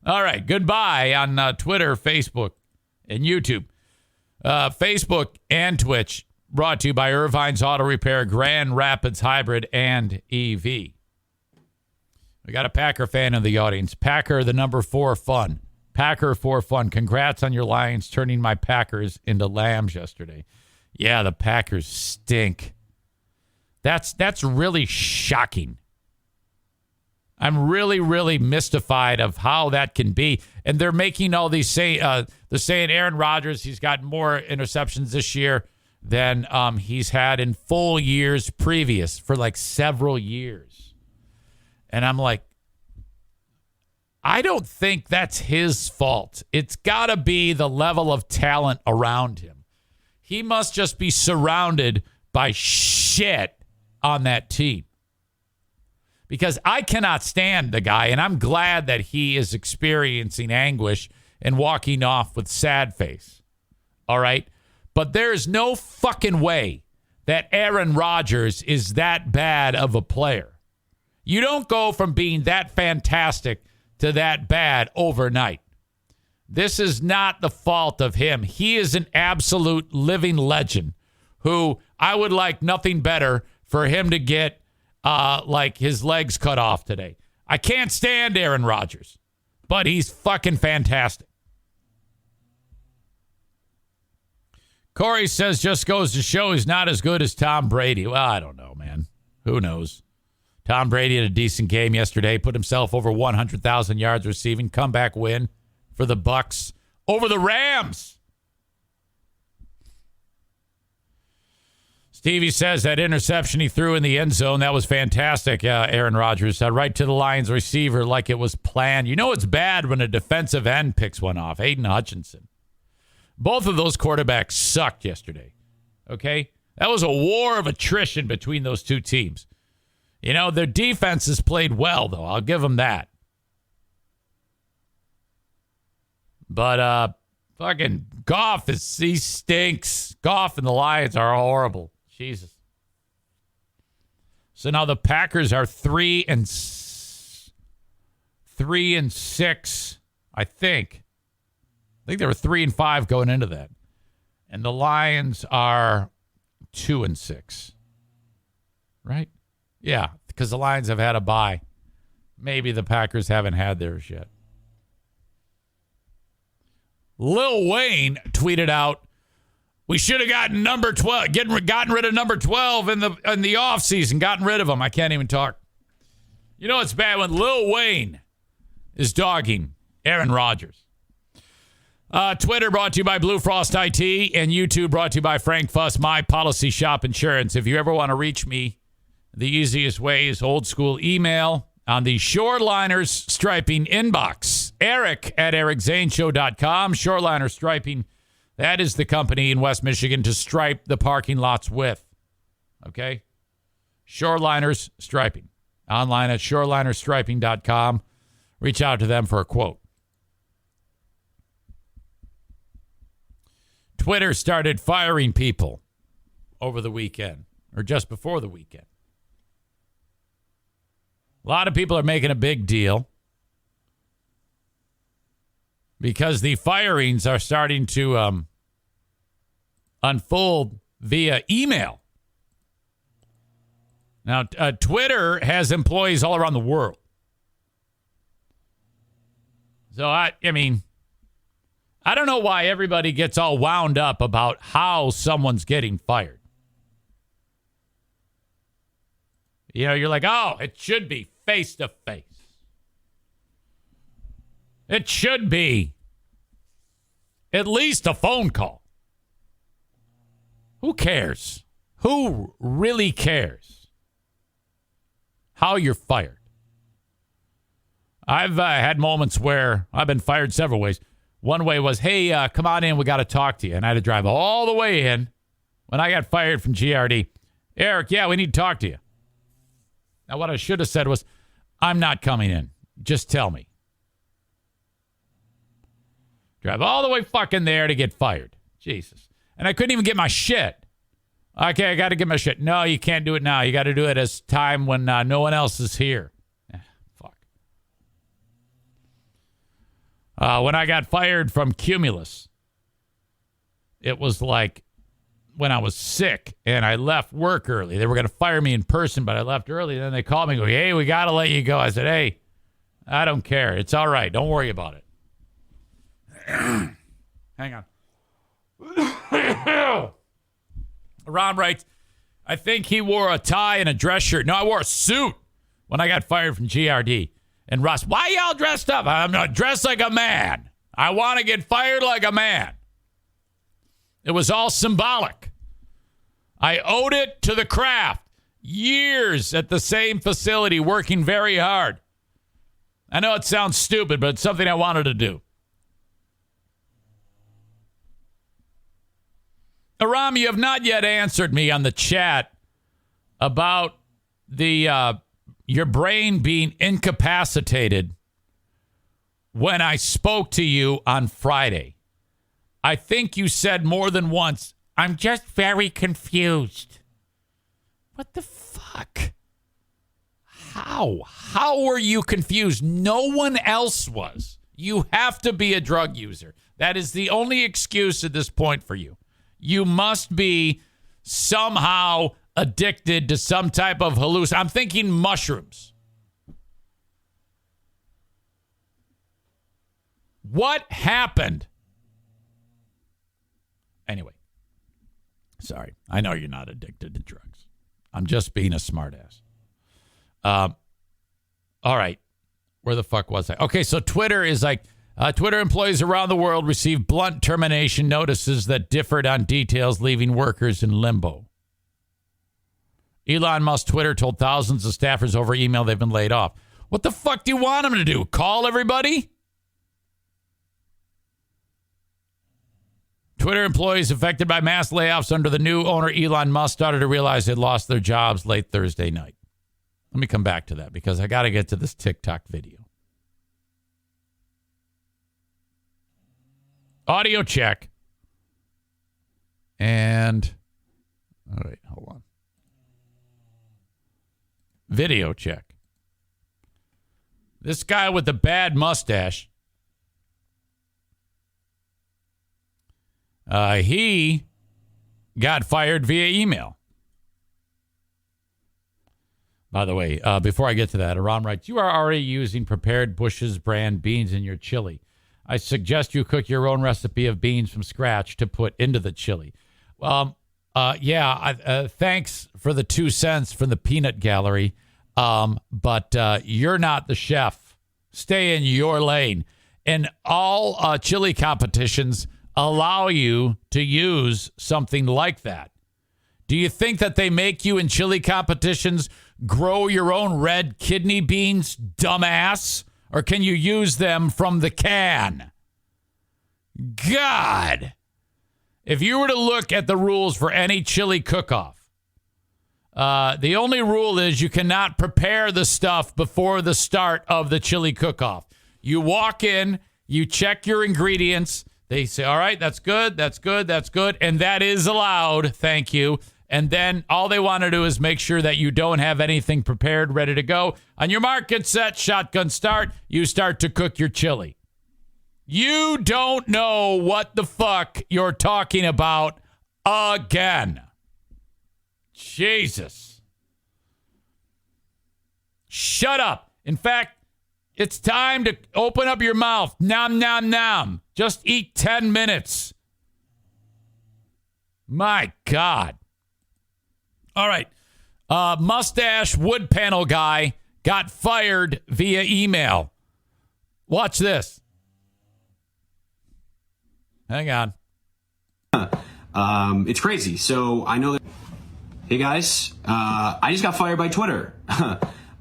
Speaker 2: All right, goodbye on Twitter, Facebook, and YouTube. Facebook and Twitch. Brought to you by Irvine's Auto Repair, Grand Rapids Hybrid, and EV. We got a Packer fan in the audience. Packer, the number 4 fun. Packer 4 fun. Congrats on your Lions turning my Packers into lambs yesterday. Yeah, the Packers stink. That's really shocking. I'm really, really mystified of how that can be. And they're making all these they're saying Aaron Rodgers, he's got more interceptions this year than he's had in full years previous for like several years. And I'm like, I don't think that's his fault. It's got to be the level of talent around him. He must just be surrounded by shit on that team. Because I cannot stand the guy, and I'm glad that he is experiencing anguish and walking off with sad face. All right? But there is no fucking way that Aaron Rodgers is that bad of a player. You don't go from being that fantastic to that bad overnight. This is not the fault of him. He is an absolute living legend who I would like nothing better for him to get like his legs cut off today. I can't stand Aaron Rodgers, but he's fucking fantastic. Corey says, just goes to show he's not as good as Tom Brady. Well, I don't know, man. Who knows? Tom Brady had a decent game yesterday, put himself over 100,000 yards receiving, comeback win for the Bucs over the Rams. Stevie says that interception he threw in the end zone, that was fantastic, Aaron Rodgers. Right to the Lions receiver like it was planned. You know it's bad when a defensive end picks one off. Aiden Hutchinson. Both of those quarterbacks sucked yesterday, okay? That was a war of attrition between those two teams. You know, their defenses played well, though. I'll give them that. But fucking Goff, he stinks. Goff and the Lions are horrible. Jesus. So now the Packers are 3-6, I think. I think they were 3-5 going into that. And the Lions are 2-6. Right? Yeah, because the Lions have had a bye. Maybe the Packers haven't had theirs yet. Lil Wayne tweeted out, we should have gotten number 12, gotten rid of number 12 in the offseason, gotten rid of him. I can't even talk. You know it's bad when Lil Wayne is dogging Aaron Rodgers. Twitter brought to you by Blue Frost IT, and YouTube brought to you by Frank Fuss, My Policy Shop Insurance. If you ever want to reach me, the easiest way is old school email on the Shoreliners Striping inbox. Eric at ericzaneshow.com. Shoreliner Striping, that is the company in West Michigan to stripe the parking lots with. Okay? Shoreliners Striping. Online at shorelinerstriping.com. Reach out to them for a quote. Twitter started firing people over the weekend, or just before the weekend. A lot of people are making a big deal because the firings are starting to unfold via email. Now, Twitter has employees all around the world. So, I mean, I don't know why everybody gets all wound up about how someone's getting fired. You know, you're like, oh, it should be face to face. It should be at least a phone call. Who cares? Who really cares how you're fired? I've had moments where I've been fired several ways. One way was, hey, come on in. We got to talk to you. And I had to drive all the way in when I got fired from GRD. Eric, yeah, we need to talk to you. Now, what I should have said was, I'm not coming in. Just tell me. Drive all the way fucking there to get fired. Jesus. And I couldn't even get my shit. Okay, I got to get my shit. No, you can't do it now. You got to do it as time when no one else is here. Fuck. When I got fired from Cumulus, it was like when I was sick and I left work early. They were going to fire me in person, but I left early. Then they called me and go, hey, we got to let you go. I said, hey, I don't care. It's all right. Don't worry about it. Hang on. Ron writes, I think he wore a tie and a dress shirt. No, I wore a suit when I got fired from GRD. And Russ, why y'all dressed up? I'm not dressed like a man. I want to get fired like a man. It was all symbolic. I owed it to the craft. Years at the same facility working very hard. I know it sounds stupid, but it's something I wanted to do. Aram, you have not yet answered me on the chat about the your brain being incapacitated when I spoke to you on Friday. I think you said more than once, I'm just very confused. What the fuck? How? How were you confused? No one else was. You have to be a drug user. That is the only excuse at this point for you. You must be somehow addicted to some type of hallucination. I'm thinking mushrooms. What happened? Anyway, sorry. I know you're not addicted to drugs. I'm just being a smartass. All right. Where the fuck was I? Okay, so Twitter is like, Twitter employees around the world received blunt termination notices that differed on details, leaving workers in limbo. Elon Musk Twitter told thousands of staffers over email they've been laid off. What the fuck do you want them to do? Call everybody? Twitter employees affected by mass layoffs under the new owner Elon Musk started to realize they'd lost their jobs late Thursday night. Let me come back to that because I got to get to this TikTok video. Audio check. And, all right, hold on. Video check. This guy with the bad mustache, he got fired via email. By the way, before I get to that, Aram writes, you are already using prepared Bush's brand beans in your chili. I suggest you cook your own recipe of beans from scratch to put into the chili. Thanks for the 2 cents from the peanut gallery. But you're not the chef. Stay in your lane. And all chili competitions allow you to use something like that. Do you think that they make you in chili competitions grow your own red kidney beans, dumbass? Or can you use them from the can? God. If you were to look at the rules for any chili cook-off, the only rule is you cannot prepare the stuff before the start of the chili cook-off. You walk in, you check your ingredients. They say, all right, that's good, that's good, that's good. And that is allowed. Thank you. And then all they want to do is make sure that you don't have anything prepared, ready to go. On your mark, get set, shotgun start, you start to cook your chili. You don't know what the fuck you're talking about again. Jesus. Shut up. In fact, it's time to open up your mouth. Nom, nom, nom. Just eat 10 minutes. My God. All right. Mustache wood panel guy got fired via email. Watch this. Hang on.
Speaker 3: It's crazy. So I know that. Hey guys, I just got fired by Twitter.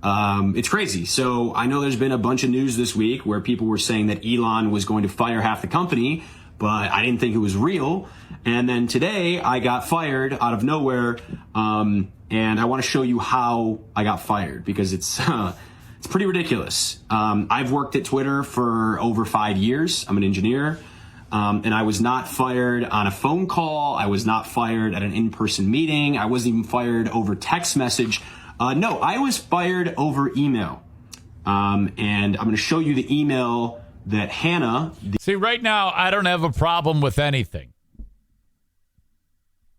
Speaker 3: It's crazy. So I know there's been a bunch of news this week where people were saying that Elon was going to fire half the company, but I didn't think it was real. And then today I got fired out of nowhere. And I want to show you how I got fired because it's pretty ridiculous. I've worked at Twitter for over 5 years. I'm an engineer. And I was not fired on a phone call. I was not fired at an in-person meeting. I wasn't even fired over text message. No, I was fired over email. And I'm going to show you the email that Hannah...
Speaker 2: See, right now, I don't have a problem with anything.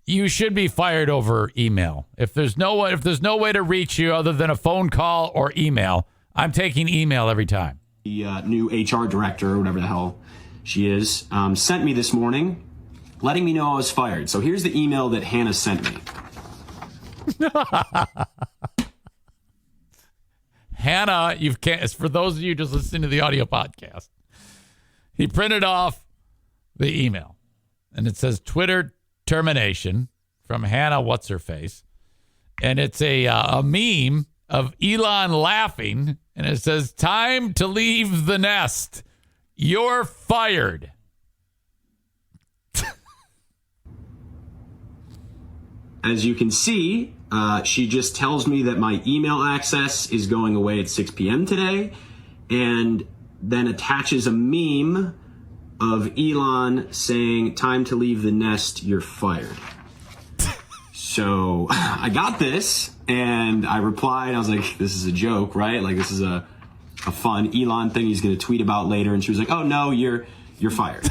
Speaker 2: You should be fired over email. If there's no way to reach you other than a phone call or email, I'm taking email every time.
Speaker 3: The new HR director, or whatever the hell she is, sent me this morning letting me know I was fired. So here's the email that Hannah sent me.
Speaker 2: Hannah, for those of you just listening to the audio podcast, he printed off the email and it says Twitter termination from Hannah What's-Her-Face. And it's a meme of Elon laughing and it says, time to leave the nest. You're fired.
Speaker 3: As you can see, she just tells me that my email access is going away at 6 p.m. today, and then attaches a meme of Elon saying, time to leave the nest, you're fired. So I got this, and I replied, I was like, this is a joke, right? Like, this is a fun Elon thing he's going to tweet about later. And she was like, oh, no, you're fired.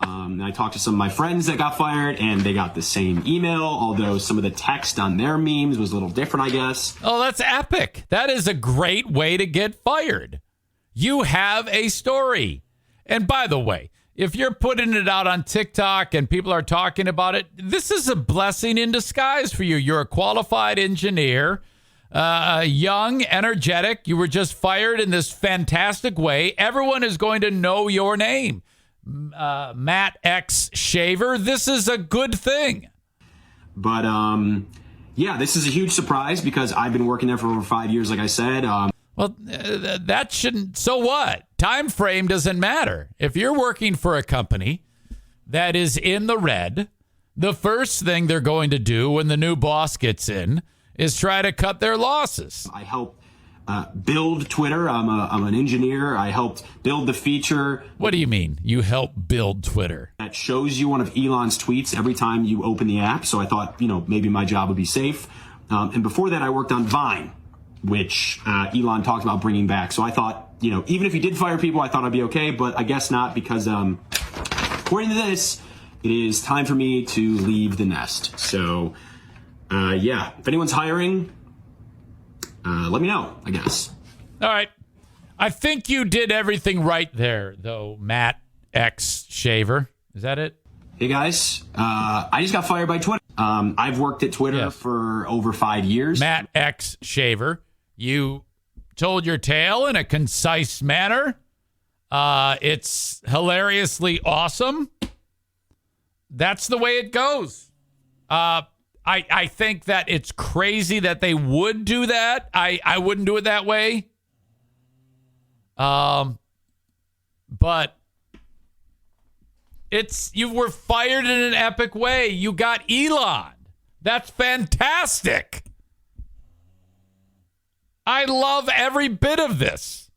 Speaker 3: And I talked to some of my friends that got fired, and they got the same email, although some of the text on their memes was a little different, I guess.
Speaker 2: Oh, that's epic. That is a great way to get fired. You have a story. And by the way, if you're putting it out on TikTok and people are talking about it, this is a blessing in disguise for you. You're a qualified engineer. Young, energetic. You were just fired in this fantastic way. Everyone is going to know your name. Matt X Shaver. This is a good thing.
Speaker 3: But, yeah, this is a huge surprise because I've been working there for over 5 years, like I said.
Speaker 2: Well, that shouldn't. So what? Time frame doesn't matter. If you're working for a company that is in the red, the first thing they're going to do when the new boss gets in is try to cut their losses.
Speaker 3: I help build Twitter. I'm an engineer. I helped build the feature.
Speaker 2: What do you mean? You help build Twitter?
Speaker 3: That shows you one of Elon's tweets every time you open the app. So I thought, maybe my job would be safe. And before that, I worked on Vine, which Elon talked about bringing back. So I thought, even if he did fire people, I thought I'd be okay. But I guess not, because according to this, it is time for me to leave the nest. So, yeah, if anyone's hiring, let me know, I guess.
Speaker 2: All right. I think you did everything right there, though, Matt X Shaver. Is that it?
Speaker 3: Hey, guys. I just got fired by Twitter. I've worked at Twitter for over 5 years.
Speaker 2: Matt X Shaver, you told your tale in a concise manner. It's hilariously awesome. That's the way it goes. I think that it's crazy that they would do that. I wouldn't do it that way. But you were fired in an epic way. You got Elon. That's fantastic. I love every bit of this.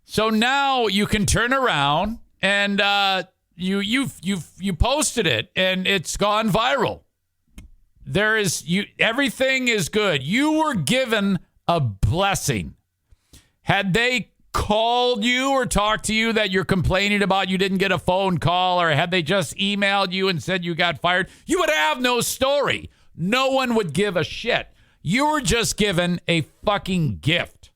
Speaker 2: So now you can turn around and you posted it and it's gone viral. Everything is good. You were given a blessing. Had they called you or talked to you that you're complaining about you didn't get a phone call, or had they just emailed you and said you got fired, you would have no story. No one would give a shit. You were just given a fucking gift.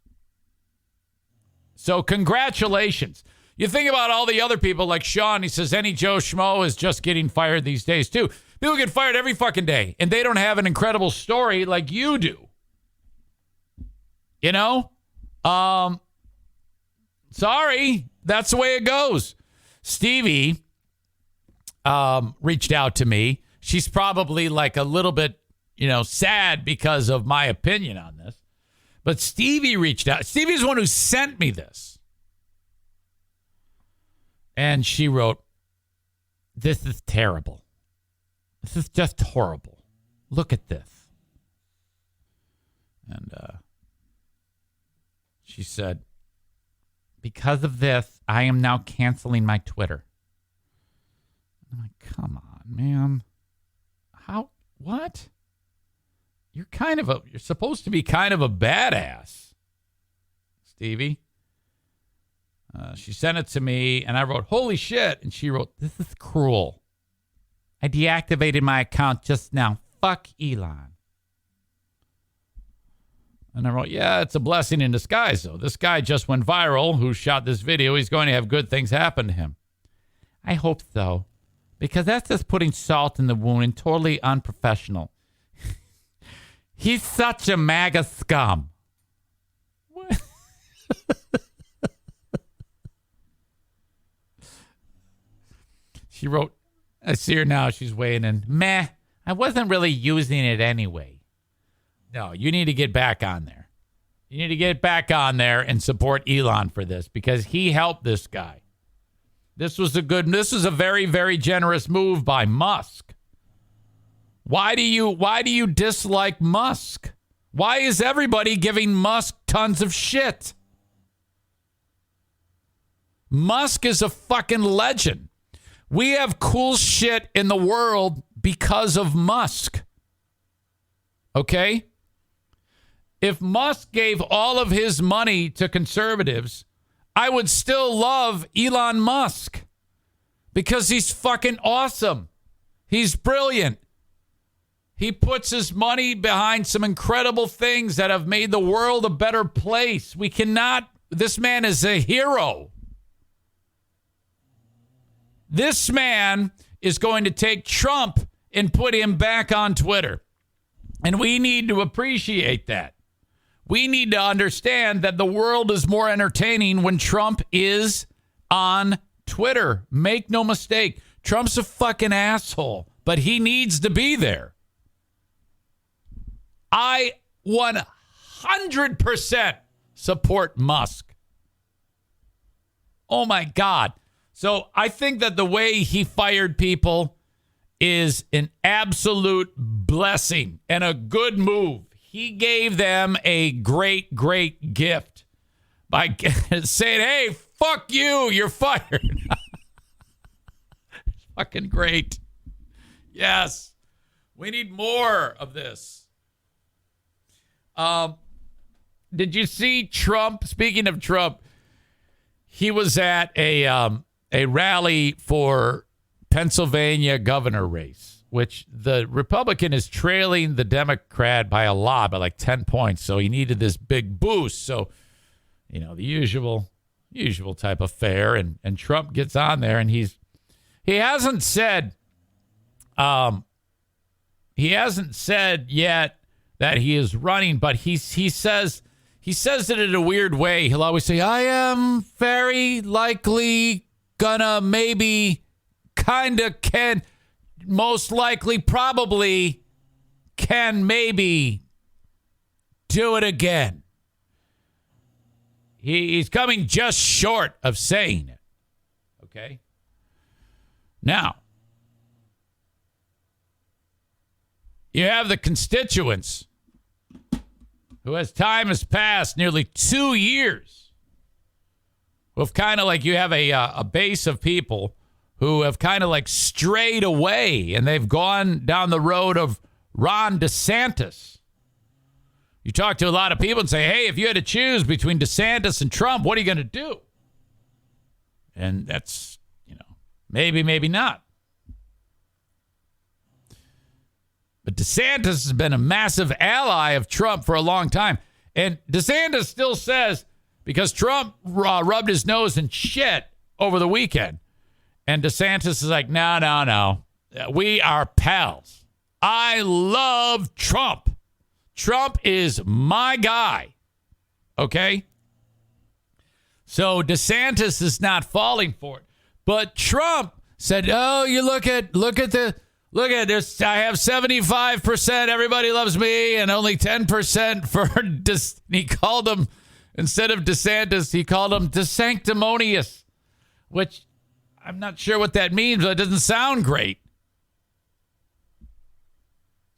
Speaker 2: So congratulations. You think about all the other people like Sean. He says any Joe Schmo is just getting fired these days too. People get fired every fucking day, and they don't have an incredible story like you do. You know? Sorry. That's the way it goes. Stevie reached out to me. She's probably like a little bit, sad because of my opinion on this. But Stevie reached out. Stevie's the one who sent me this. And she wrote, "This is terrible. This is just horrible. Look at this." And she said, "Because of this, I am now canceling my Twitter." I'm like, come on, man. How? What? You're supposed to be kind of a badass, Stevie. She sent it to me, and I wrote, "Holy shit." And she wrote, "This is cruel. I deactivated my account just now. Fuck Elon." And I wrote, "Yeah, it's a blessing in disguise, though. This guy just went viral who shot this video. He's going to have good things happen to him." "I hope so, because that's just putting salt in the wound and totally unprofessional. He's such a MAGA scum." What? She wrote, I see her now. She's weighing in. "Meh, I wasn't really using it anyway." No, you need to get back on there. You need to get back on there and support Elon for this, because he helped this guy. This was a very, very generous move by Musk. Why do you dislike Musk? Why is everybody giving Musk tons of shit? Musk is a fucking legend. We have cool shit in the world because of Musk. Okay? If Musk gave all of his money to conservatives, I would still love Elon Musk because he's fucking awesome. He's brilliant. He puts his money behind some incredible things that have made the world a better place. This man is a hero. This man is going to take Trump and put him back on Twitter. And we need to appreciate that. We need to understand that the world is more entertaining when Trump is on Twitter. Make no mistake. Trump's a fucking asshole, but he needs to be there. I 100% support Musk. Oh, my God. So I think that the way he fired people is an absolute blessing and a good move. He gave them a great, great gift by saying, "Hey, fuck you, you're fired." Fucking great. Yes. We need more of this. Did you see Trump? Speaking of Trump, he was at a rally for Pennsylvania governor race, which the Republican is trailing the Democrat by a lot, by like 10 points. So he needed this big boost. So, the usual type of fare. And Trump gets on there, and he hasn't said yet that he is running, but he says he says it in a weird way. He'll always say, I am very likely gonna maybe kinda can most likely probably can maybe do it again. He's coming just short of saying it. Okay? Now, you have the constituents who, as time has passed, nearly 2 years, who have kind of like, you have a base of people who have kind of like strayed away, and they've gone down the road of Ron DeSantis. You talk to a lot of people and say, hey, if you had to choose between DeSantis and Trump, what are you going to do? And that's, maybe, maybe not. But DeSantis has been a massive ally of Trump for a long time. And DeSantis still says, because Trump rubbed his nose in shit over the weekend. And DeSantis is like, no. We are pals. I love Trump. Trump is my guy. Okay? So DeSantis is not falling for it. But Trump said, oh, you look at this. I have 75%. Everybody loves me, and only 10% for he called him, instead of DeSantis, he called him DeSanctimonious, which I'm not sure what that means, but it doesn't sound great.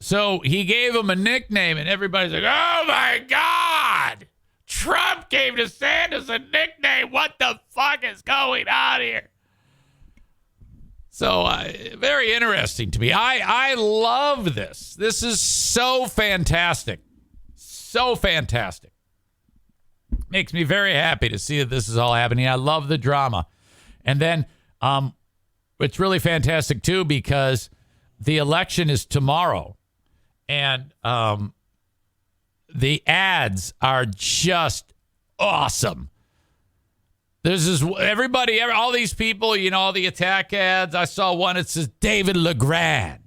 Speaker 2: So he gave him a nickname, and everybody's like, oh my God, Trump gave DeSantis a nickname. What the fuck is going on here? So very interesting to me. I love this. This is so fantastic. So fantastic. Makes me very happy to see that this is all happening. I love the drama. And then it's really fantastic, too, because the election is tomorrow. And the ads are just awesome. There's this, all these people, all the attack ads. I saw one, it says David LeGrand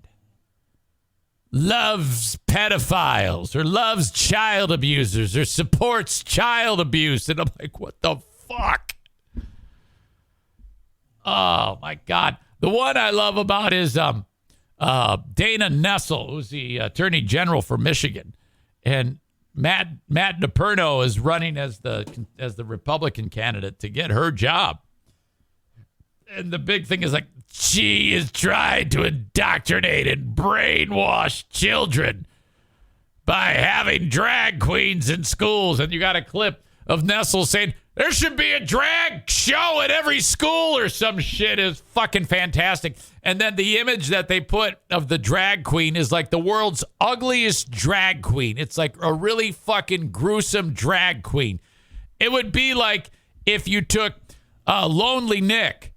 Speaker 2: loves pedophiles or loves child abusers or supports child abuse. And I'm like, what the fuck? Oh, my God. The one I love about is Dana Nessel, who's the Attorney General for Michigan. And Matt DePerno is running as the Republican candidate to get her job. And the big thing is like, she is trying to indoctrinate and brainwash children by having drag queens in schools. And you got a clip of Nessel saying, there should be a drag show at every school or some shit. Is fucking fantastic. And then the image that they put of the drag queen is like the world's ugliest drag queen. It's like a really fucking gruesome drag queen. It would be like if you took Lonely Nick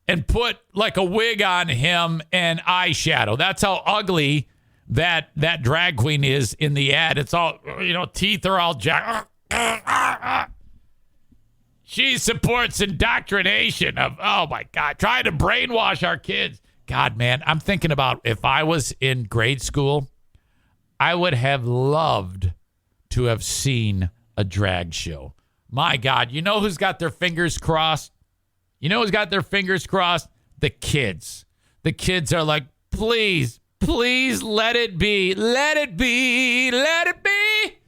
Speaker 2: and put like a wig on him and eyeshadow. That's how ugly that drag queen is in the ad. It's all, teeth are all jacked. She supports indoctrination of, oh my God, trying to brainwash our kids. God, man, I'm thinking about if I was in grade school, I would have loved to have seen a drag show. My God, you know who's got their fingers crossed? The kids. The kids are like, please, let it be. Let it be. Let it be.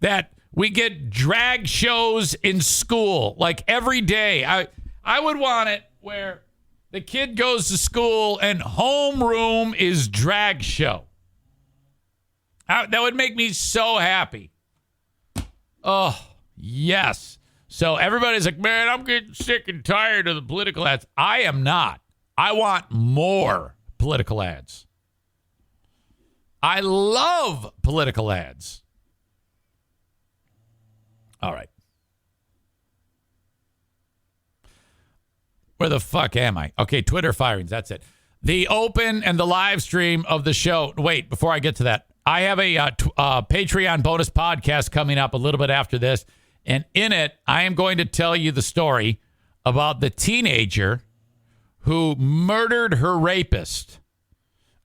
Speaker 2: That we get drag shows in school, like every day. I would want it where the kid goes to school and homeroom is drag show. That would make me so happy. Oh, yes. So everybody's like, man, I'm getting sick and tired of the political ads. I am not. I want more political ads. I love political ads. All right. Where the fuck am I? Okay, Twitter firings. That's it. The open and the live stream of the show. Wait, before I get to that, I have a Patreon bonus podcast coming up a little bit after this. And in it, I am going to tell you the story about the teenager who murdered her rapist.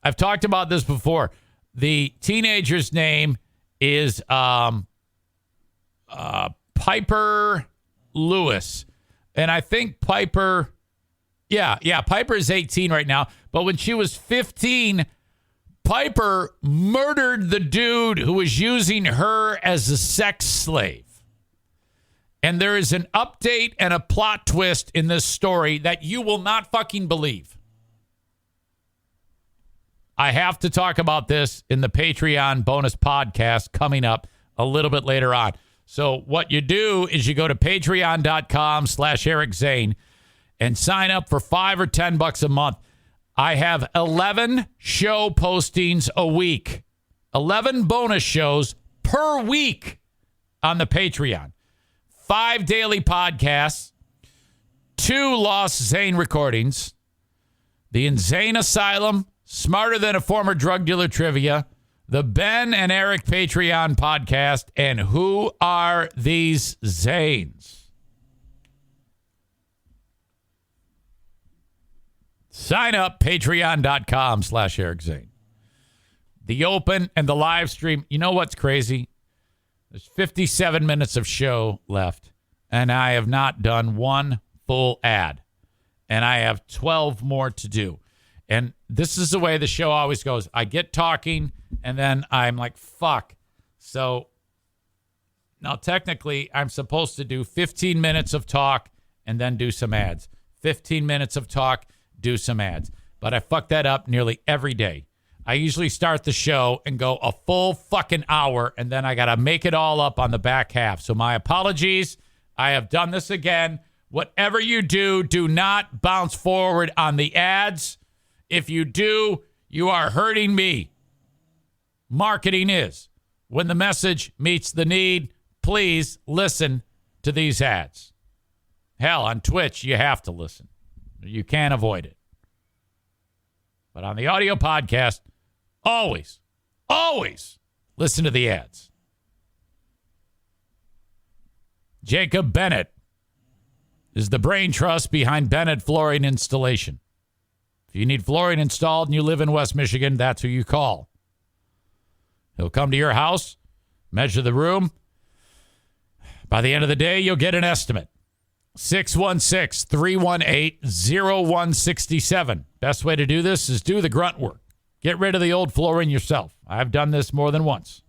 Speaker 2: I've talked about this before. The teenager's name is Piper Lewis. And I think Piper, Piper is 18 right now. But when she was 15, Piper murdered the dude who was using her as a sex slave. And there is an update and a plot twist in this story that you will not fucking believe. I have to talk about this in the Patreon bonus podcast coming up a little bit later on. So what you do is you go to patreon.com/Eric Zane and sign up for $5 or $10 a month. I have 11 show postings a week, 11 bonus shows per week on the Patreon, 5 daily podcasts, 2 Lost Zane recordings, the Insane Asylum, Smarter Than a Former Drug Dealer Trivia, the Ben and Eric Patreon podcast, and Who Are These Zanes? Sign up, patreon.com/Eric Zane. The open and the live stream. You know what's crazy? There's 57 minutes of show left, and I have not done one full ad. And I have 12 more to do. And this is the way the show always goes. I get talking, and then I'm like, fuck. So now technically I'm supposed to do 15 minutes of talk and then do some ads. 15 minutes of talk, do some ads. But I fuck that up nearly every day. I usually start the show and go a full fucking hour, and then I got to make it all up on the back half. So my apologies. I have done this again. Whatever you do, do not bounce forward on the ads. If you do, you are hurting me. Marketing is. When the message meets the need, please listen to these ads. Hell, on Twitch, you have to listen. You can't avoid it. But on the audio podcast, always listen to the ads. Jacob Bennett is the brain trust behind Bennett Flooring Installation. If you need flooring installed and you live in West Michigan, that's who you call. He'll come to your house, measure the room. By the end of the day, you'll get an estimate. 616-318-0167. Best way to do this is do the grunt work. Get rid of the old flooring yourself. I've done this more than once.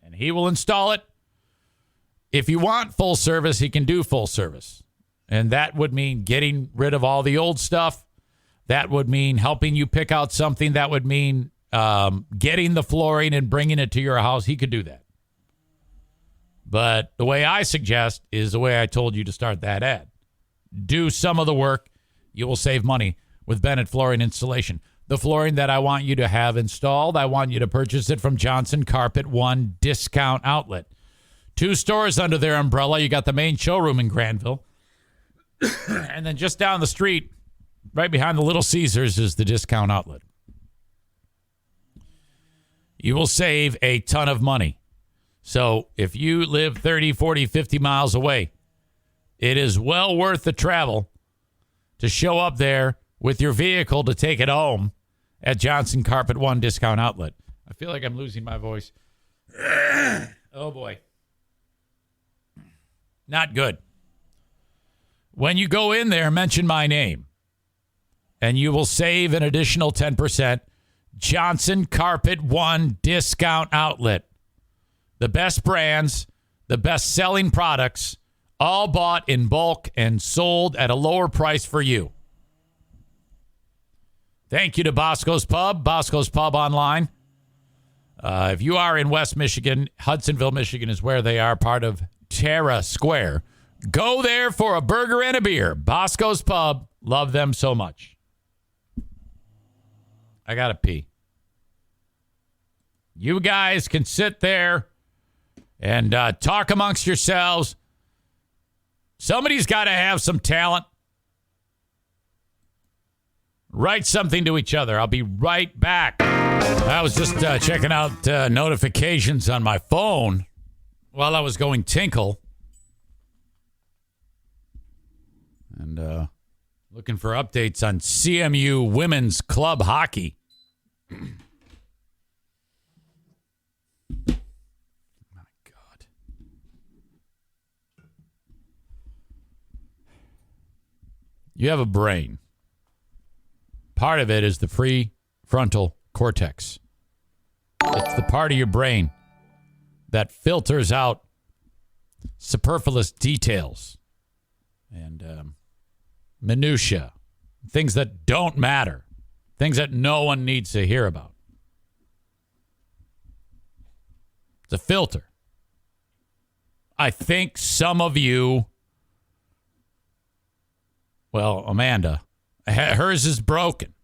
Speaker 2: And he will install it. If you want full service, he can do full service. And that would mean getting rid of all the old stuff. That would mean helping you pick out something. That would mean getting the flooring and bringing it to your house. He could do that. But the way I suggest is the way I told you to start that ad. Do some of the work. You will save money with Bennett Flooring Installation. The flooring that I want you to have installed, I want you to purchase it from Johnson Carpet One Discount Outlet. 2 stores under their umbrella. You got the main showroom in Granville. And then just down the street, right behind the Little Caesars, is the Discount Outlet. You will save a ton of money. So if you live 30, 40, 50 miles away, it is well worth the travel to show up there with your vehicle to take it home at Johnson Carpet One Discount Outlet. I feel like I'm losing my voice. Oh, boy. Not good. When you go in there, mention my name, and you will save an additional 10%. Johnson Carpet One Discount Outlet. The best brands, the best selling products, all bought in bulk and sold at a lower price for you. Thank you to Bosco's Pub, Bosco's Pub online. If you are in West Michigan, Hudsonville, Michigan is where they are, part of Terra Square. Go there for a burger and a beer. Bosco's Pub. Love them so much. I got to pee. You guys can sit there and talk amongst yourselves. Somebody's got to have some talent. Write something to each other. I'll be right back. I was just checking out notifications on my phone while I was going tinkle. And looking for updates on CMU women's club hockey. My God. You have a brain. Part of it is the prefrontal cortex. It's the part of your brain that filters out superfluous details and minutia, things that don't matter, things that no one needs to hear about. It's a filter. I think some of you, well, Amanda, hers is broken.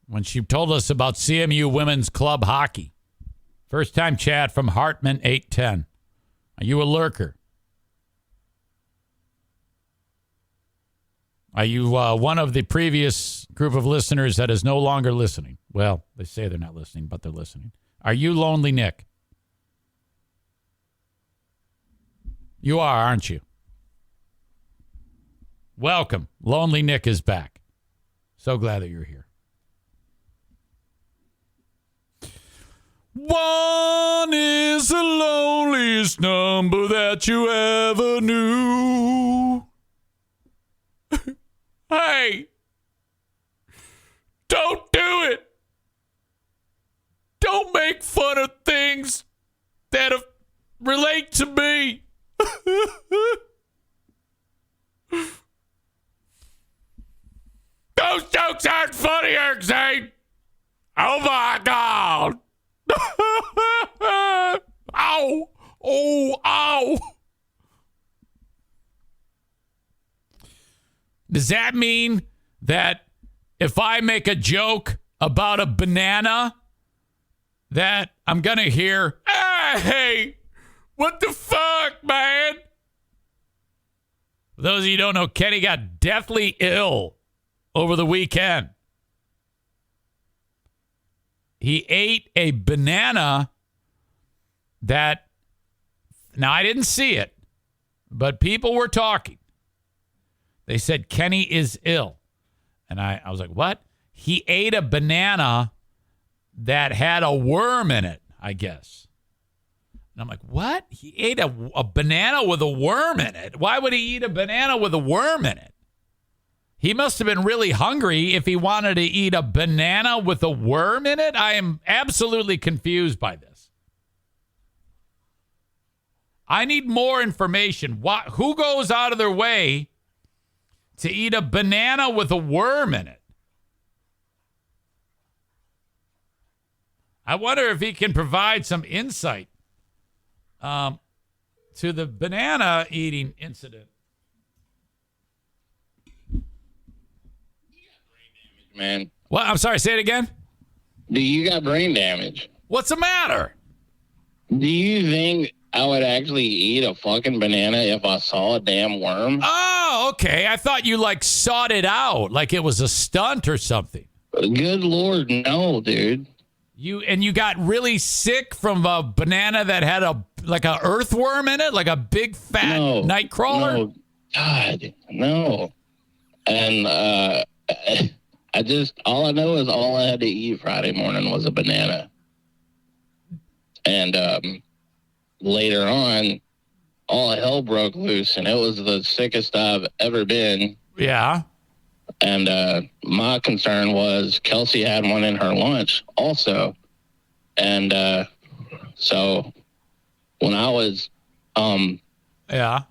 Speaker 2: When she told us about CMU Women's Club Hockey. First time chat from Hartman 810. Are you a lurker? Are you one of the previous group of listeners that is no longer listening? Well, they say they're not listening, but they're listening. Are you Lonely Nick? You are, aren't you? Welcome. Lonely Nick is back. So glad that you're here. One is the loneliest number that you ever knew. Hey, don't do it. Don't make fun of things that relate to me. Those jokes aren't funny, Eric Zane. Oh my God. Ow. Oh, ow. Does that mean that if I make a joke about a banana, that I'm going to hear, hey, what the fuck, man? For those of you who don't know, Kenney got deathly ill over the weekend. He ate a banana that, now I didn't see it, but people were talking. They said Kenney is ill. And I was like, what? He ate a banana that had a worm in it, I guess. And I'm like, what? He ate a banana with a worm in it? Why would he eat a banana with a worm in it? He must have been really hungry if he wanted to eat a banana with a worm in it. I am absolutely confused by this. I need more information. Who goes out of their way to eat a banana with a worm in it? I wonder if he can provide some insight to the banana eating incident.
Speaker 4: Man.
Speaker 2: What? I'm sorry, say it again.
Speaker 4: Do you got brain damage?
Speaker 2: What's the matter?
Speaker 4: Do you think I would actually eat a fucking banana if I saw a damn worm?
Speaker 2: Oh, okay. I thought you sought it out, like it was a stunt or something.
Speaker 4: Good Lord, no, dude.
Speaker 2: You got really sick from a banana that had a earthworm in it, like a big fat nightcrawler?
Speaker 4: No, God, no. And all I know is all I had to eat Friday morning was a banana. And later on, all hell broke loose, and it was the sickest I've ever been.
Speaker 2: Yeah.
Speaker 4: And my concern was Kelsey had one in her lunch also. And so when I was,
Speaker 2: yeah,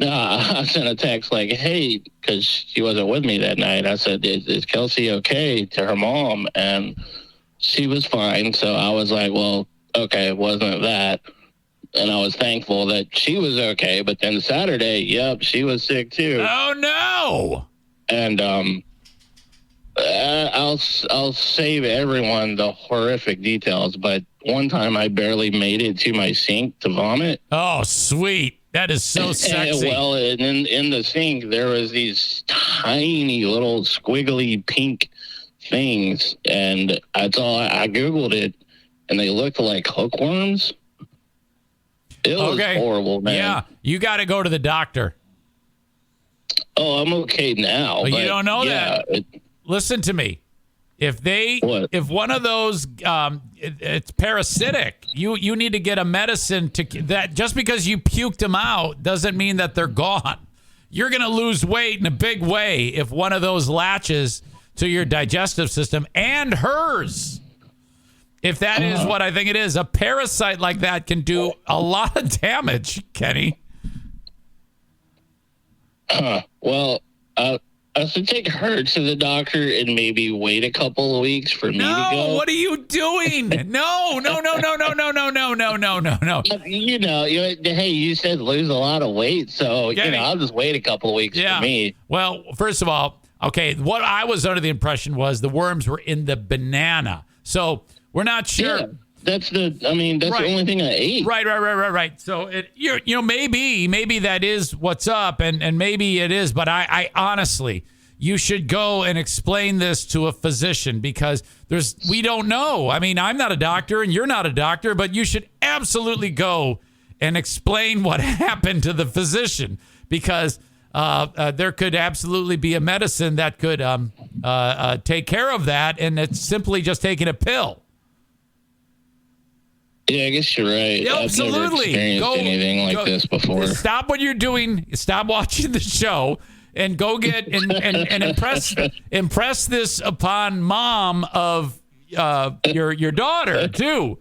Speaker 4: I sent a text like, hey, because she wasn't with me that night. I said, is Kelsey okay, to her mom? And she was fine. So I was like, well, okay, it wasn't that. And I was thankful that she was okay. But then Saturday, yep, she was sick too.
Speaker 2: Oh, no.
Speaker 4: And I'll save everyone the horrific details, but one time I barely made it to my sink to vomit.
Speaker 2: Oh, sweet. That is so sexy.
Speaker 4: Well, and in the sink, there was these tiny little squiggly pink things, and I Googled it, and they looked like hookworms. It was horrible, man.
Speaker 2: Yeah, you got to go to the doctor.
Speaker 4: Oh, I'm okay now.
Speaker 2: But you don't know that. Listen to me. If one of those, it's parasitic, you need to get a medicine that just because you puked them out doesn't mean that they're gone. You're going to lose weight in a big way if one of those latches to your digestive system and hers. If that is what I think it is, a parasite like that can do a lot of damage, Kenny.
Speaker 4: Well, I should take her to the doctor and maybe wait a couple of weeks for me to go.
Speaker 2: No, what are you doing? No.
Speaker 4: Hey, you said lose a lot of weight, so
Speaker 2: Kenny,
Speaker 4: I'll just wait a couple of weeks for me.
Speaker 2: Well, first of all, okay, what I was under the impression was the worms were in the banana, so we're not sure.
Speaker 4: Yeah, that's the only thing I ate.
Speaker 2: Right. So maybe that is what's up, and maybe it is, but I honestly, you should go and explain this to a physician because we don't know. I mean, I'm not a doctor and you're not a doctor, but you should absolutely go and explain what happened to the physician because there could absolutely be a medicine that could take care of that, and it's simply just taking a pill.
Speaker 4: Yeah, I guess you're right.
Speaker 2: Absolutely.
Speaker 4: I've never experienced anything like this before.
Speaker 2: Stop what you're doing. Stop watching the show and go get and impress this upon mom of your daughter too.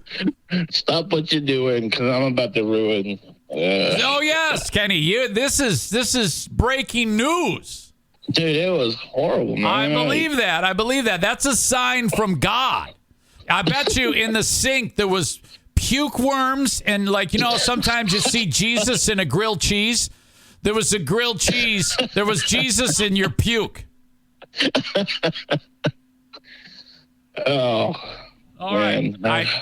Speaker 4: Stop what you're doing because I'm about to ruin.
Speaker 2: Oh yes, Kenny. This is breaking news.
Speaker 4: Dude, it was horrible, man.
Speaker 2: I believe that. That's a sign from God. I bet you in the sink there was puke worms, and sometimes you see Jesus in a grilled cheese. There was a grilled cheese. There was Jesus in your puke.
Speaker 4: Oh,
Speaker 2: all right.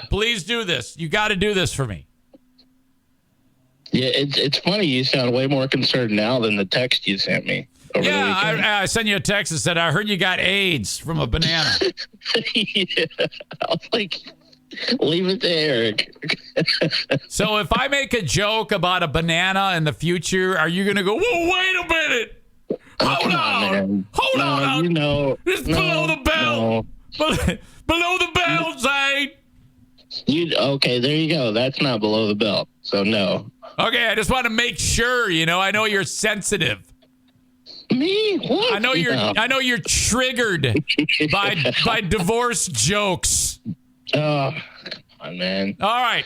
Speaker 2: Please do this. You got to do this for me.
Speaker 4: Yeah, it's funny. You sound way more concerned now than the text you sent me.
Speaker 2: Yeah, I sent you a text that said, I heard you got AIDS from a banana.
Speaker 4: Yeah, I was like, leave it to Eric.
Speaker 2: So if I make a joke about a banana in the future, are you going to go, whoa, wait a minute. Hold on. It's below the belt. Below the belt, Zane.
Speaker 4: Okay, there you go. That's not below the belt. So no.
Speaker 2: Okay, I just want to make sure, I know you're sensitive.
Speaker 4: Me? What?
Speaker 2: I know you're triggered by divorce jokes.
Speaker 4: Oh, come on, man.
Speaker 2: All right.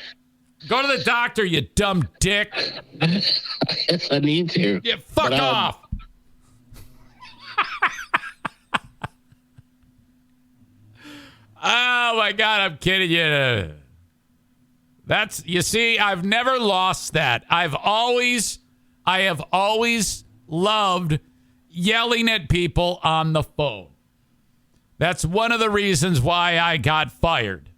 Speaker 2: Go to the doctor, you dumb dick.
Speaker 4: I guess I need to.
Speaker 2: Yeah, fuck off. Oh my God, I'm kidding you. You see, I've never lost that. I have always loved yelling at people on the phone. That's one of the reasons why I got fired.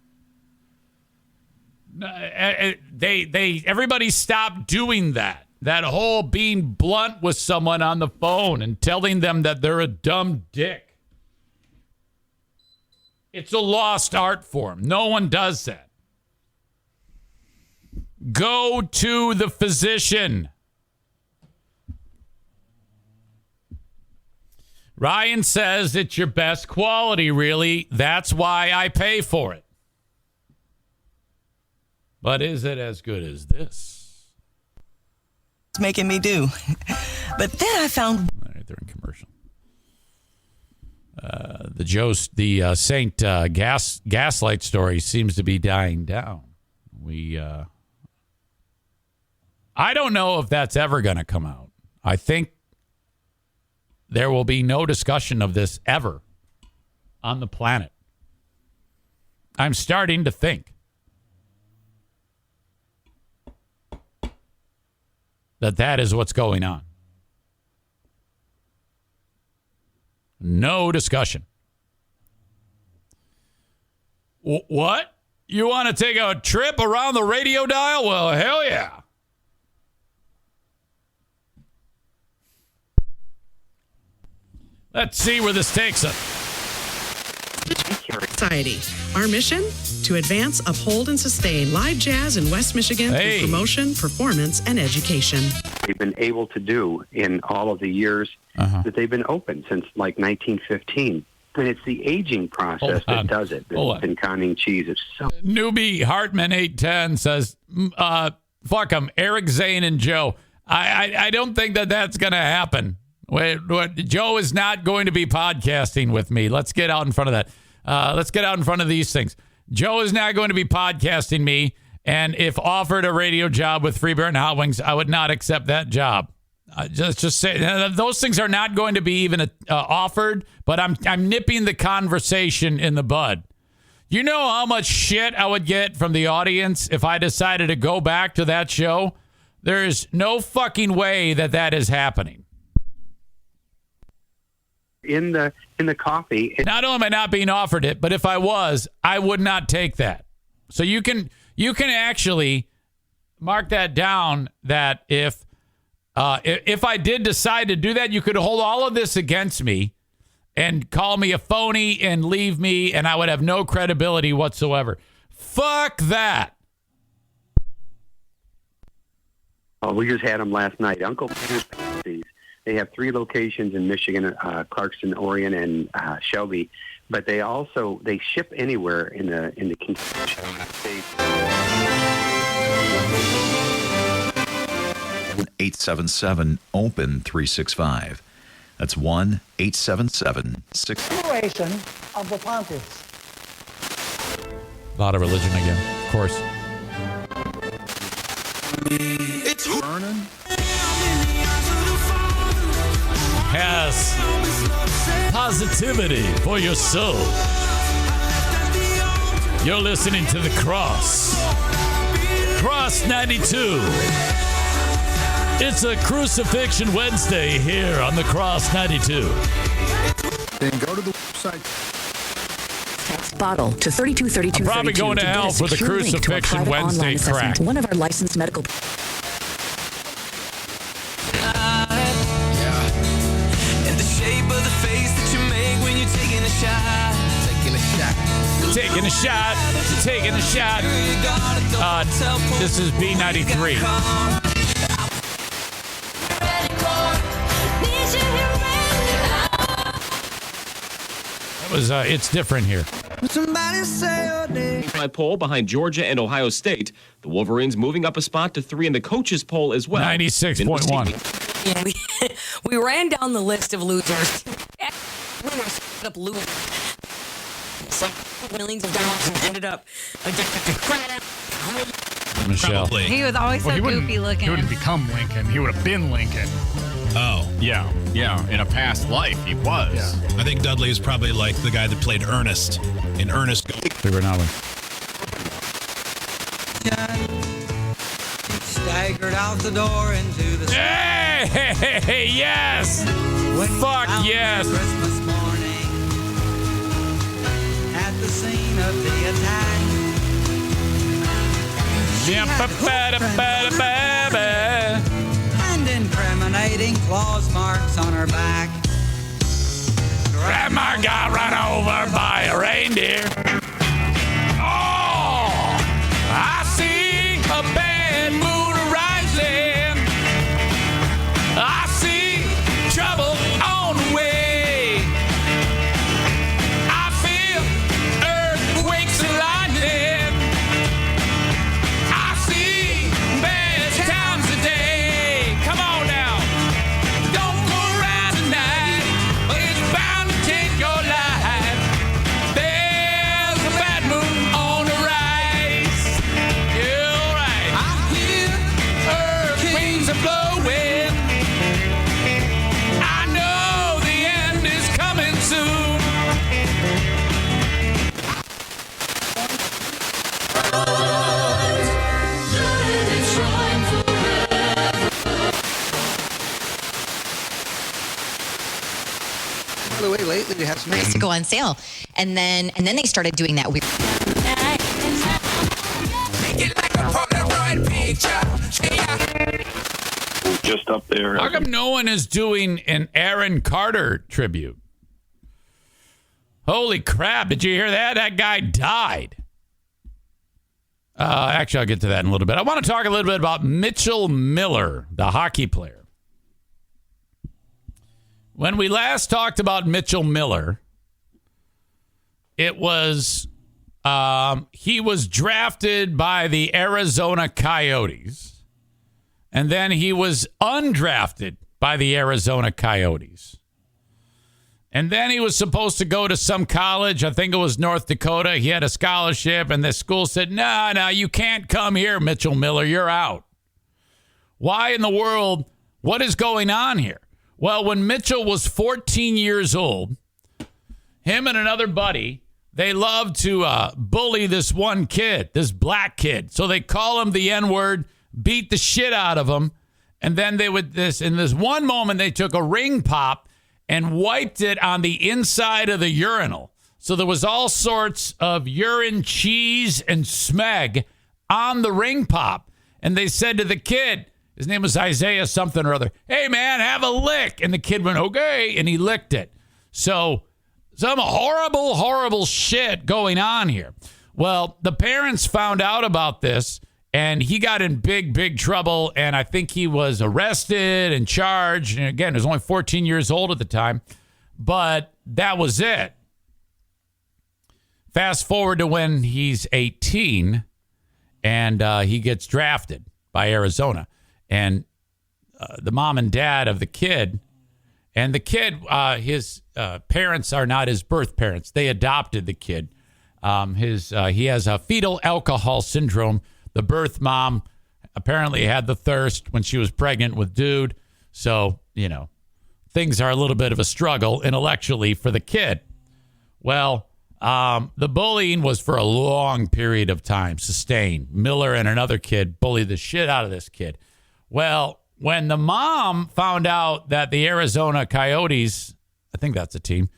Speaker 2: Everybody stopped doing that. That whole being blunt with someone on the phone and telling them that they're a dumb dick. It's a lost art form. No one does that. Go to the physician. Ryan says it's your best quality, really. That's why I pay for it. But is it as good as this?
Speaker 5: It's making me do. But then I found...
Speaker 2: All right, they're in commercial. The Saint Gaslight story seems to be dying down. I don't know if that's ever going to come out. I think there will be no discussion of this ever on the planet. I'm starting to think that is what's going on. No discussion. What? You want to take a trip around the radio dial? Well, hell yeah. Let's see where this takes us.
Speaker 6: Society. Our mission? To advance, uphold, and sustain live jazz in West Michigan through promotion, performance, and education.
Speaker 7: They've been able to do in all of the years that they've been open since like 1915. But it's the aging process that does it. The conning cheese is so.
Speaker 2: Newbie Hartman 810 says, "Fuck them, Eric Zane and Joe. I don't think that's going to happen. Joe is not going to be podcasting with me. Let's get out in front of that. Let's get out in front of these things. Joe is not going to be podcasting me, and if offered a radio job with Free Beer and Hot Wings, I would not accept that job. Just say those things are not going to be even offered, but I'm nipping the conversation in the bud. You know how much shit I would get from the audience if I decided to go back to that show? There's no fucking way that is happening.
Speaker 7: In the coffee.
Speaker 2: Not only am I not being offered it, but if I was, I would not take that. So you can actually mark that down that if I did decide to do that, you could hold all of this against me and call me a phony and leave me, and I would have no credibility whatsoever. Fuck that.
Speaker 7: Oh, we just had them last night. Uncle Peter's Pastries. They have 3 locations in Michigan, Clarkston, Orion, and Shelby. But they ship anywhere in the States.
Speaker 8: 877-OPEN-365. That's 1-877-6.
Speaker 9: Liberation of the pontiffs.
Speaker 2: A lot of religion again, of course.
Speaker 8: It's burning.
Speaker 2: Has positivity for your soul. You're listening to The Cross. Cross 92. It's a Crucifixion Wednesday here on The Cross 92.
Speaker 8: Then go to the website.
Speaker 10: Text bottle to 3232.
Speaker 2: I'm probably going to hell for the Crucifixion Wednesday crack.
Speaker 10: One of our licensed medical.
Speaker 11: And the shape of the face that you make when you're taking a shot.
Speaker 2: Taking a shot. Taking a shot. This is B93. It's different here.
Speaker 12: My poll behind Georgia and Ohio State. The Wolverines moving up a spot to 3 in the coaches poll as well.
Speaker 2: 96.1.
Speaker 13: Yeah, we ran down the list of losers. Winners up losers. Some millions of dollars and ended up addicted to crack.
Speaker 2: Michelle.
Speaker 14: Probably. He was always so goofy looking.
Speaker 15: He wouldn't become Lincoln. He would have been Lincoln.
Speaker 14: Oh.
Speaker 15: Yeah. In a past life, he was.
Speaker 14: Yeah. I think Dudley is probably like the guy that played Ernest in Ernest.
Speaker 11: Staggered out the door into the
Speaker 2: Hey, yes. Fuck yes.
Speaker 11: Christmas morning at the scene of the attack. And incriminating claws marks on her back.
Speaker 2: Grandma got run over by a reindeer. Oh, I see a bad moon rising. I see trouble on the way. I feel earthquakes and lightning. I see bad times today. Come on now. Don't go around tonight, but it's bound to take your life. There's a bad moon on the rise. You're right. I hear earthquakes are blowing. I know the end is coming soon.
Speaker 16: By the way, lately they have some
Speaker 17: to go on sale, and then they started doing that weird.
Speaker 18: Just up there.
Speaker 2: How come no one is doing an Aaron Carter tribute? Holy crap. Did you hear that? That guy died. Actually, I'll get to that in a little bit. I want to talk a little bit about Mitchell Miller, the hockey player. When we last talked about Mitchell Miller, it was he was drafted by the Arizona Coyotes, and then he was undrafted by the Arizona Coyotes. And then he was supposed to go to some college. I think it was North Dakota. He had a scholarship, and the school said, no, you can't come here, Mitchell Miller. You're out. Why in the world? What is going on here? Well, when Mitchell was 14 years old, him and another buddy, they loved to bully this one kid, this black kid. So they call him the N-word, beat the shit out of him. And then they would in this one moment, they took a ring pop and wiped it on the inside of the urinal. So there was all sorts of urine, cheese, and smeg on the ring pop. And they said to the kid, his name was Isaiah something or other, hey, man, have a lick. And the kid went, okay, and he licked it. So some horrible, horrible shit going on here. Well, the parents found out about this, and he got in big, big trouble, and I think he was arrested and charged. And again, he was only 14 years old at the time, but that was it. Fast forward to when he's 18, and he gets drafted by Arizona. And the mom and dad of the kid, and the kid, his parents are not his birth parents. They adopted the kid. He has a fetal alcohol syndrome. The birth mom apparently had the thirst when she was pregnant with dude. So, things are a little bit of a struggle intellectually for the kid. Well, the bullying was for a long period of time, sustained. Miller and another kid bullied the shit out of this kid. Well, when the mom found out that the Arizona Coyotes, I think that's a team,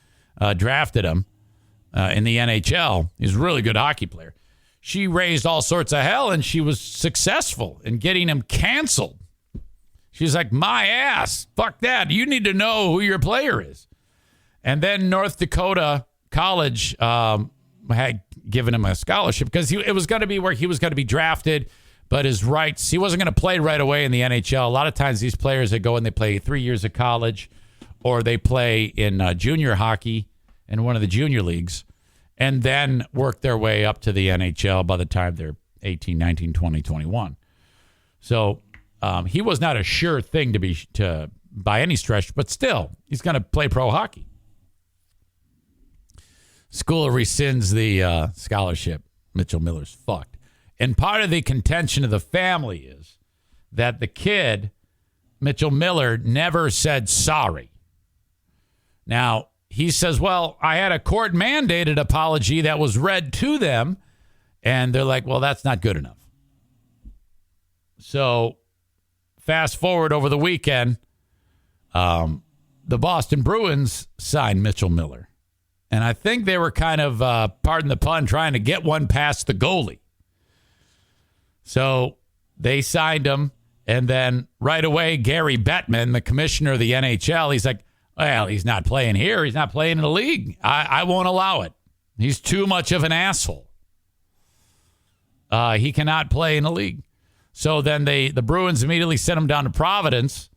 Speaker 2: drafted him in the NHL, he's a really good hockey player. She raised all sorts of hell, and she was successful in getting him canceled. She's like, my ass, fuck that. You need to know who your player is. And then North Dakota College had given him a scholarship because it was going to be where he was going to be drafted, but his rights, he wasn't going to play right away in the NHL. A lot of times these players, they go and they play 3 years of college, or they play in junior hockey in one of the junior leagues, and then work their way up to the NHL by the time they're 18, 19, 20, 21. So he was not a sure thing to by any stretch, but still, he's going to play pro hockey. School rescinds the scholarship. Mitchell Miller's fucked. And part of the contention of the family is that the kid, Mitchell Miller, never said sorry. Now, he says, well, I had a court-mandated apology that was read to them, and they're like, well, that's not good enough. So fast forward over the weekend, the Boston Bruins signed Mitchell Miller. And I think they were kind of, pardon the pun, trying to get one past the goalie. So they signed him, and then right away, Gary Bettman, the commissioner of the NHL, he's like, well, he's not playing here. He's not playing in the league. I won't allow it. He's too much of an asshole. He cannot play in the league. So then the Bruins immediately sent him down to Providence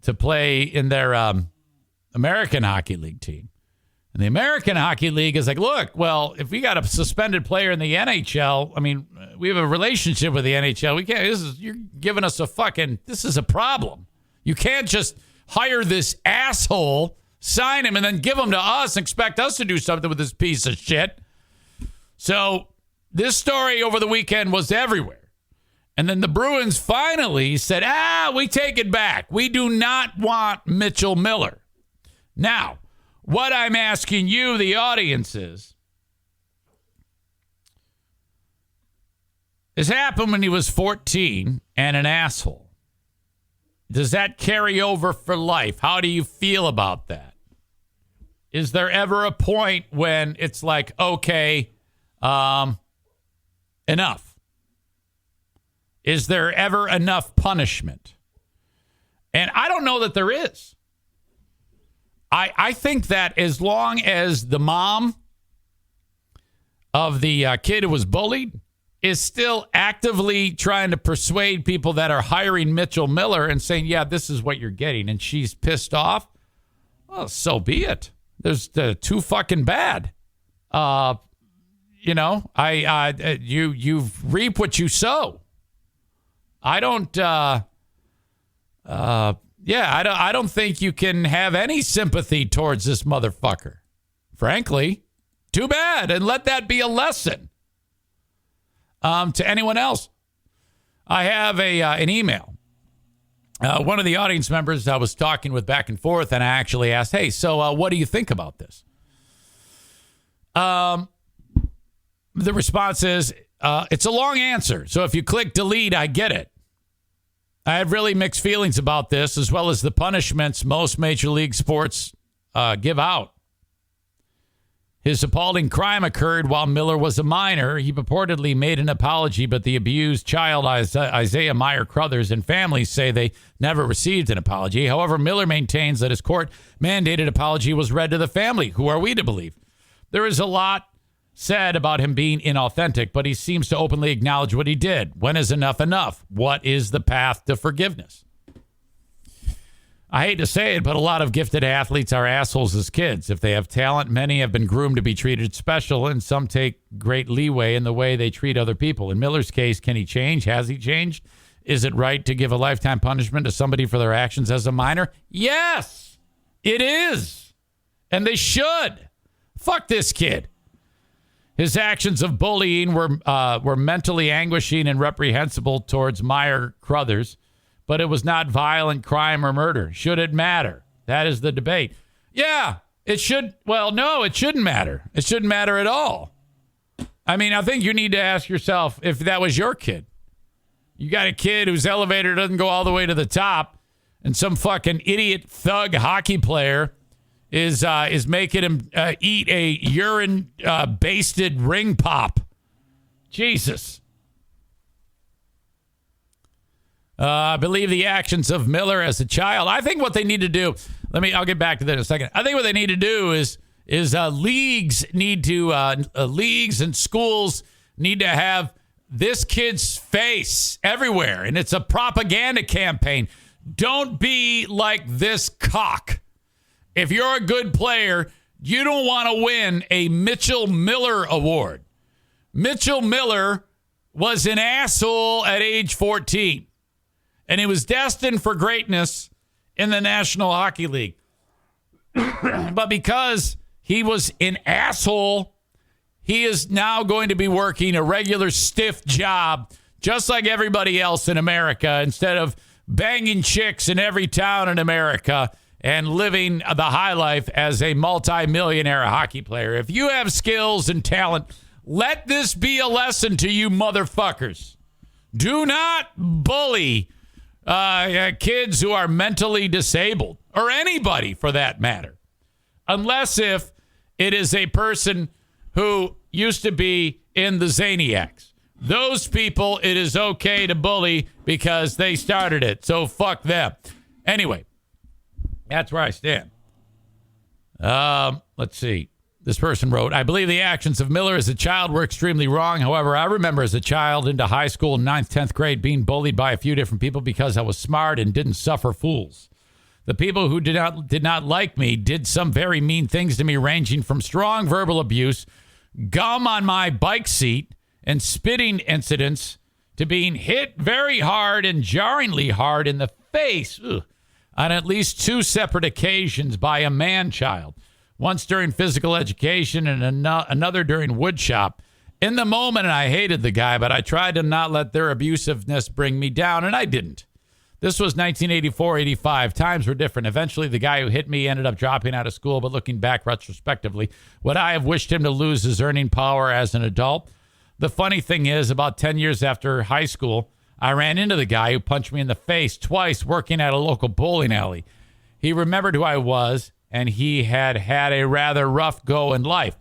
Speaker 2: to play in their American Hockey League team. And the American Hockey League is like, look, well, if we got a suspended player in the NHL, I mean, we have a relationship with the NHL. We can't. You're giving us this is a problem. You can't just hire this asshole, sign him, and then give him to us and expect us to do something with this piece of shit. So this story over the weekend was everywhere. And then the Bruins finally said, we take it back. We do not want Mitchell Miller. Now, what I'm asking you, the audience, is, this happened when he was 14 and an asshole. Does that carry over for life? How do you feel about that? Is there ever a point when it's like, okay, enough? Is there ever enough punishment? And I don't know that there is. I think that as long as the mom of the kid who was bullied is still actively trying to persuade people that are hiring Mitchell Miller and saying, yeah, this is what you're getting, and she's pissed off, well, so be it. There's too fucking bad. you reap what you sow. I don't think you can have any sympathy towards this motherfucker. Frankly, too bad, and let that be a lesson to anyone else. I have an email. One of the audience members I was talking with back and forth, and I actually asked, hey, so what do you think about this? The response is, it's a long answer, so if you click delete, I get it. I have really mixed feelings about this, as well as the punishments most major league sports give out. His appalling crime occurred while Miller was a minor. He purportedly made an apology, but the abused child, Isaiah Meyer Crothers, and families say they never received an apology. However, Miller maintains that his court-mandated apology was read to the family. Who are we to believe? There is a lot said about him being inauthentic, but he seems to openly acknowledge what he did. When is enough enough? What is the path to forgiveness? I hate to say it, but a lot of gifted athletes are assholes as kids. If they have talent, many have been groomed to be treated special, and some take great leeway in the way they treat other people. In Miller's case, can he change? Has he changed? Is it right to give a lifetime punishment to somebody for their actions as a minor? Yes, it is. And they should. Fuck this kid. His actions of bullying were mentally anguishing and reprehensible towards Meyer Crothers, but it was not violent crime or murder. Should it matter? That is the debate. Yeah, it should. Well, no, it shouldn't matter. It shouldn't matter at all. I mean, I think you need to ask yourself if that was your kid. You got a kid whose elevator doesn't go all the way to the top, and some fucking idiot thug hockey player is making him eat a urine basted ring pop. Jesus. I believe the actions of Miller as a child. I think what they need to do. I'll get back to that in a second. I think what they need to do is leagues and schools need to have this kid's face everywhere, and it's a propaganda campaign. Don't be like this cock. If you're a good player, you don't want to win a Mitchell Miller award. Mitchell Miller was an asshole at age 14. And he was destined for greatness in the National Hockey League. But because he was an asshole, he is now going to be working a regular stiff job, just like everybody else in America, instead of banging chicks in every town in America and living the high life as a multi-millionaire hockey player. If you have skills and talent, let this be a lesson to you motherfuckers. Do not bully kids who are mentally disabled, or anybody for that matter, unless if it is a person who used to be in the Zaniacs. Those people, it is okay to bully because they started it, so fuck them. Anyway, that's where I stand. Let's see. This person wrote, I believe the actions of Miller as a child were extremely wrong. However, I remember as a child into high school, 9th, 10th grade, being bullied by a few different people because I was smart and didn't suffer fools. The people who did not like me did some very mean things to me, ranging from strong verbal abuse, gum on my bike seat, and spitting incidents to being hit very hard and jarringly hard in the face on at least 2 separate occasions by a man-child. Once during physical education and another during woodshop. In the moment, I hated the guy, but I tried to not let their abusiveness bring me down, and I didn't. This was 1984-85. Times were different. Eventually, the guy who hit me ended up dropping out of school, but looking back retrospectively, would I have wished him to lose his earning power as an adult? The funny thing is, about 10 years after high school, I ran into the guy who punched me in the face twice working at a local bowling alley. He remembered who I was, and he had a rather rough go in life.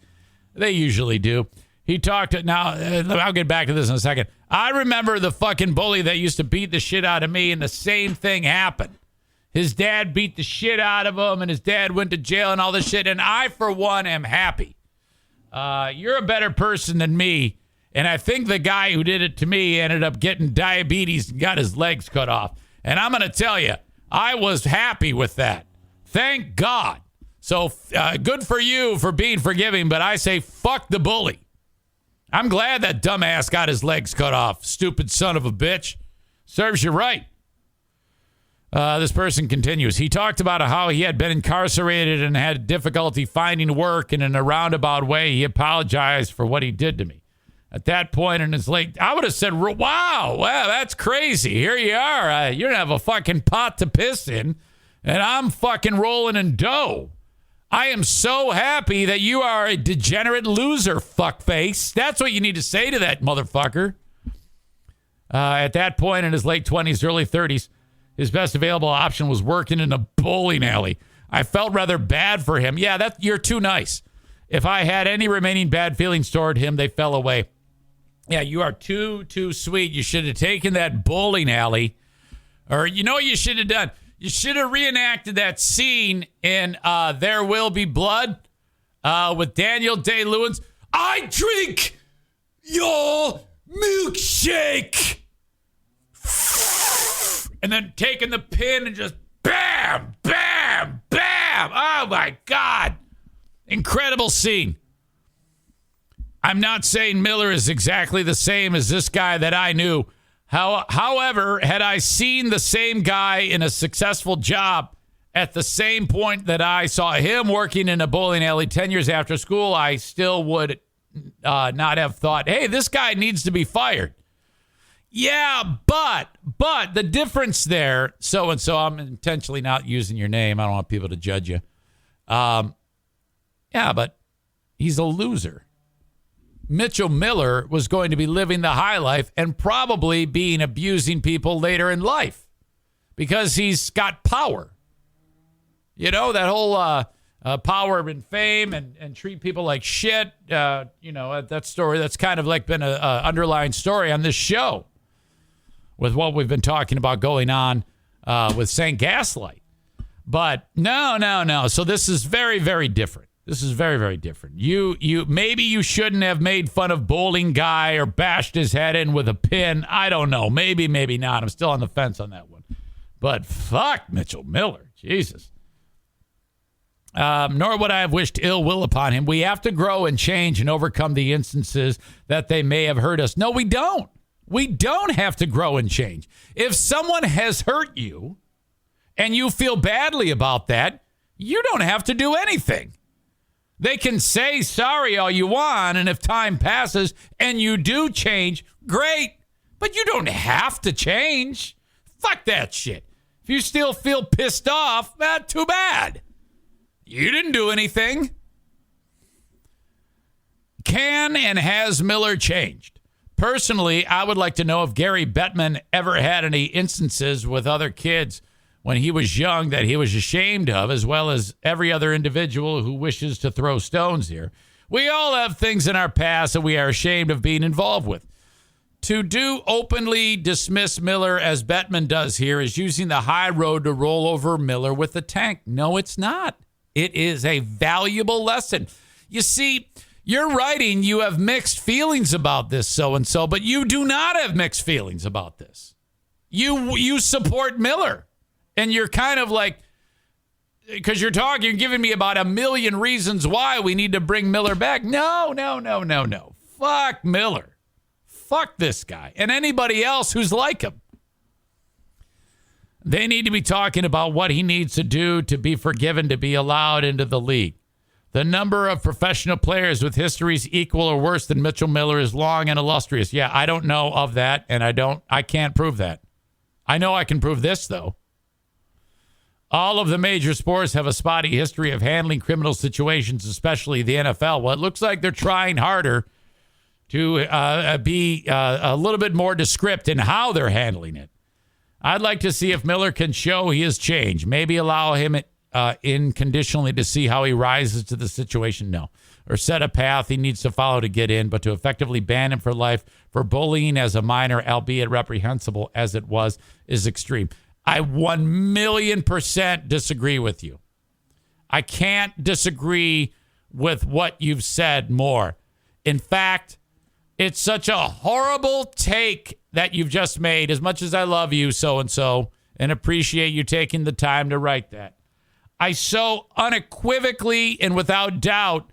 Speaker 2: They usually do. He talked to, now, I'll get back to this in a second. I remember the fucking bully that used to beat the shit out of me, and the same thing happened. His dad beat the shit out of him, and his dad went to jail and all this shit, and I, for one, am happy. You're a better person than me, and I think the guy who did it to me ended up getting diabetes and got his legs cut off. And I'm going to tell you, I was happy with that. Thank God. So good for you for being forgiving, but I say fuck the bully. I'm glad that dumbass got his legs cut off. Stupid son of a bitch. Serves you right. This person continues. He talked about how he had been incarcerated and had difficulty finding work, and in a roundabout way, he apologized for what he did to me. At that point in his late, I would have said, wow, that's crazy. Here you are. You don't have a fucking pot to piss in, and I'm fucking rolling in dough. I am so happy that you are a degenerate loser, fuckface. That's what you need to say to that motherfucker. At that point in his late 20s, early 30s, his best available option was working in a bowling alley. I felt rather bad for him. Yeah, you're too nice. If I had any remaining bad feelings toward him, they fell away. Yeah, you are too sweet. You should have taken that bowling alley. Or you know what you should have done? You should have reenacted that scene in There Will Be Blood with Daniel Day-Lewis. I drink your milkshake. And then taking the pin and just bam, bam, bam. Oh, my God. Incredible scene. I'm not saying Miller is exactly the same as this guy that I knew. However, had I seen the same guy in a successful job at the same point that I saw him working in a bowling alley 10 years after school, I still would not have thought, hey, this guy needs to be fired. Yeah, but the difference there, so-and-so, I'm intentionally not using your name. I don't want people to judge you. Yeah, but he's a loser. Mitchell Miller was going to be living the high life and probably being abusing people later in life because he's got power. You know, that whole power and fame and treat people like shit. That story, that's kind of like been an underlying story on this show with what we've been talking about going on with St. Gaslight. But no. So this is very, very different. This is very, very different. You maybe you shouldn't have made fun of bowling guy or bashed his head in with a pin. I don't know. Maybe not. I'm still on the fence on that one. But fuck Mitchell Miller. Jesus. Nor would I have wished ill will upon him. We have to grow and change and overcome the instances that they may have hurt us. No, we don't. We don't have to grow and change. If someone has hurt you and you feel badly about that, you don't have to do anything. They can say sorry all you want, and if time passes and you do change, great. But you don't have to change. Fuck that shit. If you still feel pissed off, too bad. You didn't do anything. Can and has Miller changed? Personally, I would like to know if Gary Bettman ever had any instances with other kids when he was young that he was ashamed of, as well as every other individual who wishes to throw stones here. We all have things in our past that we are ashamed of being involved with. To do openly dismiss Miller as Bettman does here is using the high road to roll over Miller with the tank. No, it's not. It is a valuable lesson. You see, you're writing you have mixed feelings about this so-and-so, but you do not have mixed feelings about this. You support Miller. And you're kind of like, because you're giving me about a million reasons why we need to bring Miller back. No. Fuck Miller. Fuck this guy and anybody else who's like him. They need to be talking about what he needs to do to be forgiven to be allowed into the league. The number of professional players with histories equal or worse than Mitchell Miller is long and illustrious. Yeah, I don't know of that, and I can't prove that. I know I can prove this, though. All of the major sports have a spotty history of handling criminal situations, especially the NFL. Well, it looks like they're trying harder to be a little bit more descriptive in how they're handling it. I'd like to see if Miller can show he has changed. Maybe allow him unconditionally to see how he rises to the situation. No. Or set a path he needs to follow to get in, but to effectively ban him for life for bullying as a minor, albeit reprehensible as it was, is extreme. I 1,000,000% disagree with you. I can't disagree with what you've said more. In fact, it's such a horrible take that you've just made, as much as I love you, so-and-so, and appreciate you taking the time to write that. I so unequivocally and without doubt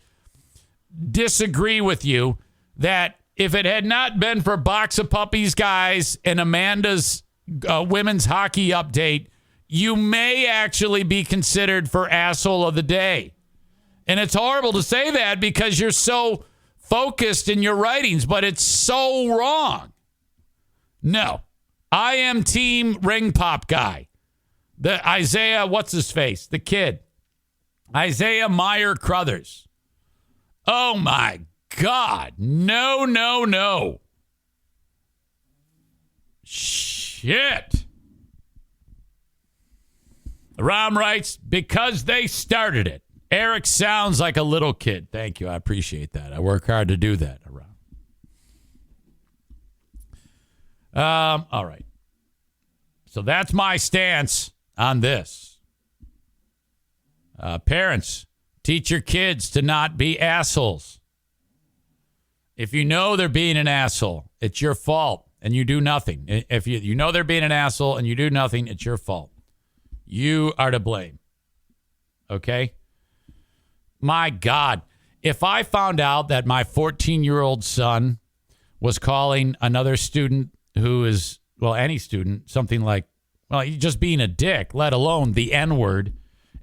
Speaker 2: disagree with you that if it had not been for Box of Puppies, guys, and Amanda's women's hockey update, you may actually be considered for asshole of the day. And it's horrible to say that because you're so focused in your writings, but it's so wrong. No, I am team ring pop guy. The Isaiah, what's his face? The kid. Isaiah Meyer Crothers. Oh my God. No, no, no. Shit. Ram writes, because they started it. Eric sounds like a little kid. Thank you. I appreciate that. I work hard to do that. All right. So that's my stance on this. Parents, teach your kids to not be assholes. If you know they're being an asshole, it's your fault and you do nothing. If you know they're being an asshole and you do nothing, it's your fault. You are to blame. Okay? My God, if I found out that my 14-year-old son was calling another student who is, well, any student, something like, well, just being a dick, let alone the N-word,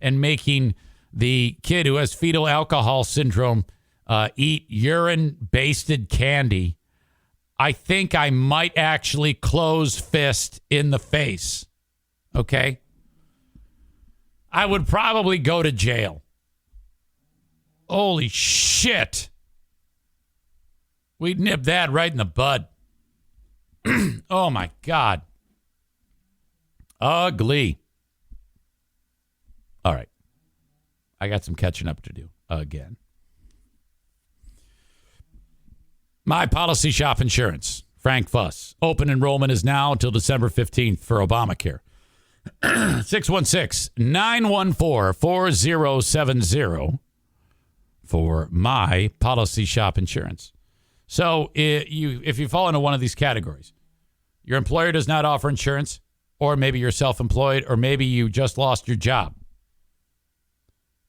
Speaker 2: and making the kid who has fetal alcohol syndrome eat urine-basted candy, I think I might actually close fist in the face. Okay? I would probably go to jail. Holy shit. We'd nip that right in the bud. Oh, my God. Ugly. All right. I got some catching up to do again. My Policy Shop Insurance. Frank Fuss. Open enrollment is now until December 15th for Obamacare. 616-914-4070 for My Policy Shop Insurance. So if you fall into one of these categories, your employer does not offer insurance, or maybe you're self-employed, or maybe you just lost your job,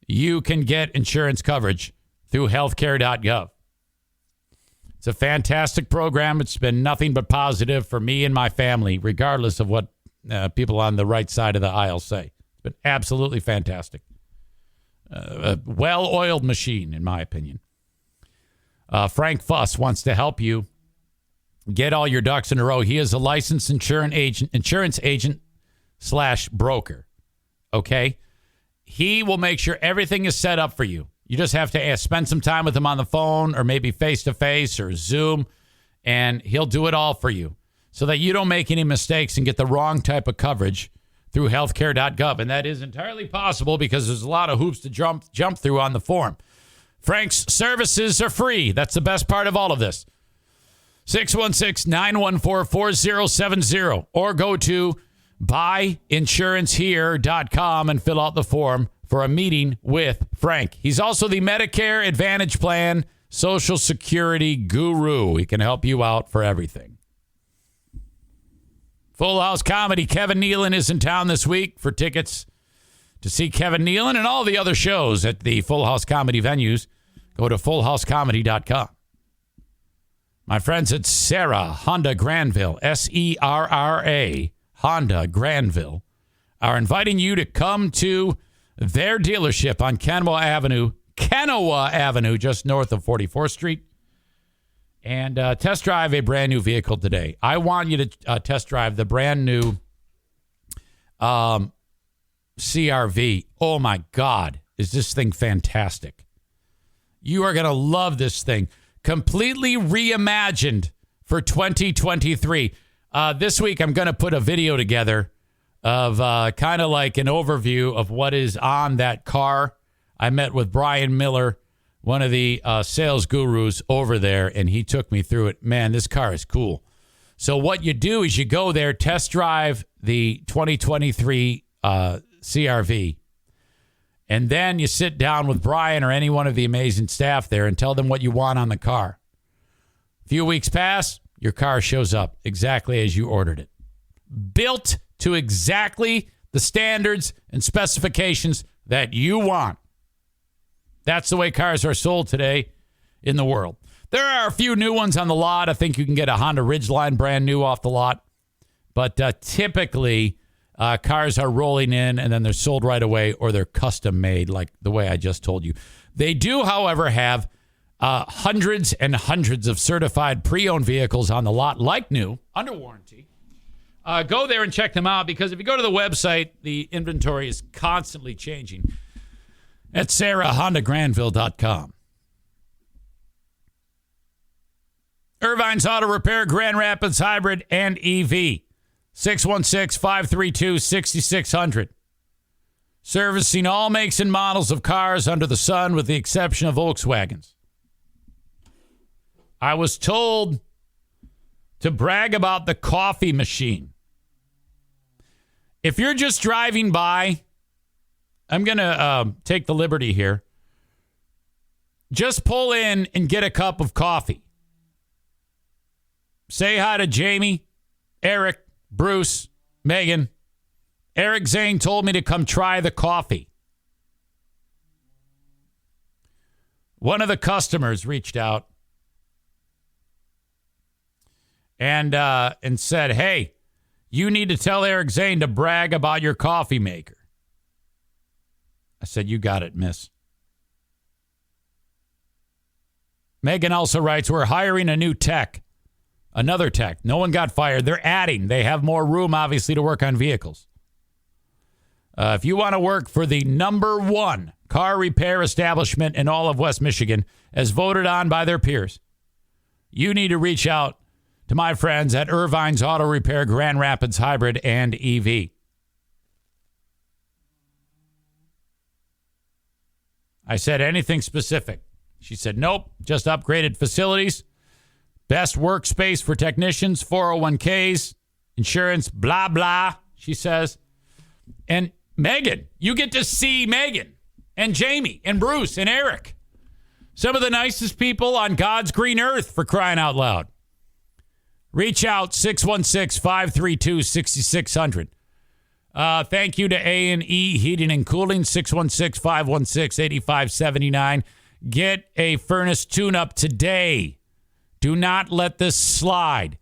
Speaker 2: you can get insurance coverage through healthcare.gov. It's a fantastic program. It's been nothing but positive for me and my family, regardless of what people on the right side of the aisle say. It's been absolutely fantastic. A well-oiled machine, in my opinion. Frank Fuss wants to help you get all your ducks in a row. He is a licensed insurance agent / broker. Okay? He will make sure everything is set up for you. You just have to spend some time with him on the phone or maybe face-to-face or Zoom, and he'll do it all for you so that you don't make any mistakes and get the wrong type of coverage through healthcare.gov. And that is entirely possible because there's a lot of hoops to jump through on the form. Frank's services are free. That's the best part of all of this. 616-914-4070 or go to buyinsurancehere.com and fill out the form for a meeting with Frank. He's also the Medicare Advantage Plan Social Security guru. He can help you out for everything. Full House Comedy. Kevin Nealon is in town this week. For tickets to see Kevin Nealon and all the other shows at the Full House Comedy venues, go to fullhousecomedy.com. My friends at Serra Honda Granville, SERRA Honda Granville, are inviting you to come to their dealership on Kennewa Avenue, just north of 44th Street, and test drive a brand new vehicle today. I want you to test drive the brand new CRV. Oh, my God. Is this thing fantastic? You are going to love this thing. Completely reimagined for 2023. This week, I'm going to put a video together of kind of like an overview of what is on that car. I met with Brian Miller, one of the sales gurus over there, and he took me through it. Man, this car is cool. So what you do is you go there, test drive the 2023 CRV, and then you sit down with Brian or any one of the amazing staff there and tell them what you want on the car. A few weeks pass, your car shows up exactly as you ordered it. Built to exactly the standards and specifications that you want. That's the way cars are sold today in the world. There are a few new ones on the lot. I think you can get a Honda Ridgeline brand new off the lot. But typically, cars are rolling in and then they're sold right away or they're custom made like the way I just told you. They do, however, have hundreds and hundreds of certified pre-owned vehicles on the lot like new, under warranty. Go there and check them out because if you go to the website, the inventory is constantly changing at sarahhondagranville.com. Irvine's Auto Repair, Grand Rapids Hybrid and EV. 616-532-6600. Servicing all makes and models of cars under the sun with the exception of Volkswagens. I was told to brag about the coffee machine. If you're just driving by, I'm going to take the liberty here. Just pull in and get a cup of coffee. Say hi to Jamie, Eric, Bruce, Megan. Eric Zane told me to come try the coffee. One of the customers reached out and said, hey, you need to tell Eric Zane to brag about your coffee maker. I said, you got it, miss. Megan also writes, we're hiring a new tech. Another tech. No one got fired. They're adding. They have more room, obviously, to work on vehicles. If you want to work for the number one car repair establishment in all of West Michigan, as voted on by their peers, you need to reach out to my friends at Irvine's Auto Repair, Grand Rapids Hybrid and EV. I said, anything specific? She said, nope, just upgraded facilities. Best workspace for technicians, 401ks, insurance, blah, blah, she says. And Megan, you get to see Megan and Jamie and Bruce and Eric. Some of the nicest people on God's green earth, for crying out loud. Reach out, 616-532-6600. Thank you to A&E Heating and Cooling, 616-516-8579. Get a furnace tune-up today. Do not let this slide.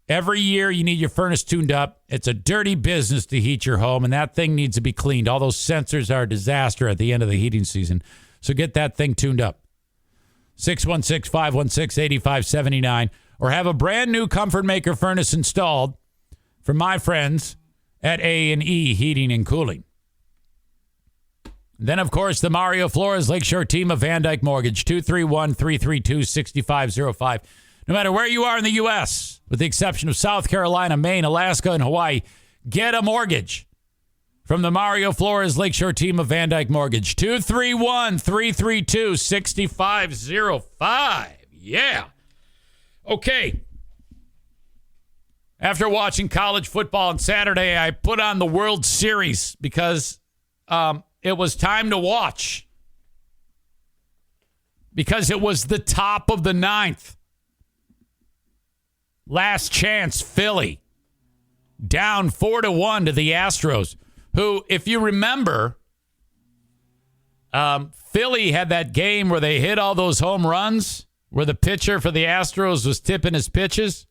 Speaker 2: Every year you need your furnace tuned up. It's a dirty business to heat your home, and that thing needs to be cleaned. All those sensors are a disaster at the end of the heating season. So get that thing tuned up. 616-516-8579. Or have a brand new Comfort Maker furnace installed from my friends at A&E Heating and Cooling. Then, of course, the Mario Flores Lakeshore team of Van Dyke Mortgage, 231-332-6505. No matter where you are in the U.S., with the exception of South Carolina, Maine, Alaska, and Hawaii, get a mortgage from the Mario Flores Lakeshore team of Van Dyke Mortgage, 231-332-6505. Yeah. Okay. After watching college football on Saturday, I put on the World Series because it was time to watch. Because it was the top of the ninth. Last chance, Philly. Down 4-1 to the Astros, who, if you remember, Philly had that game where they hit all those home runs, where the pitcher for the Astros was tipping his pitches.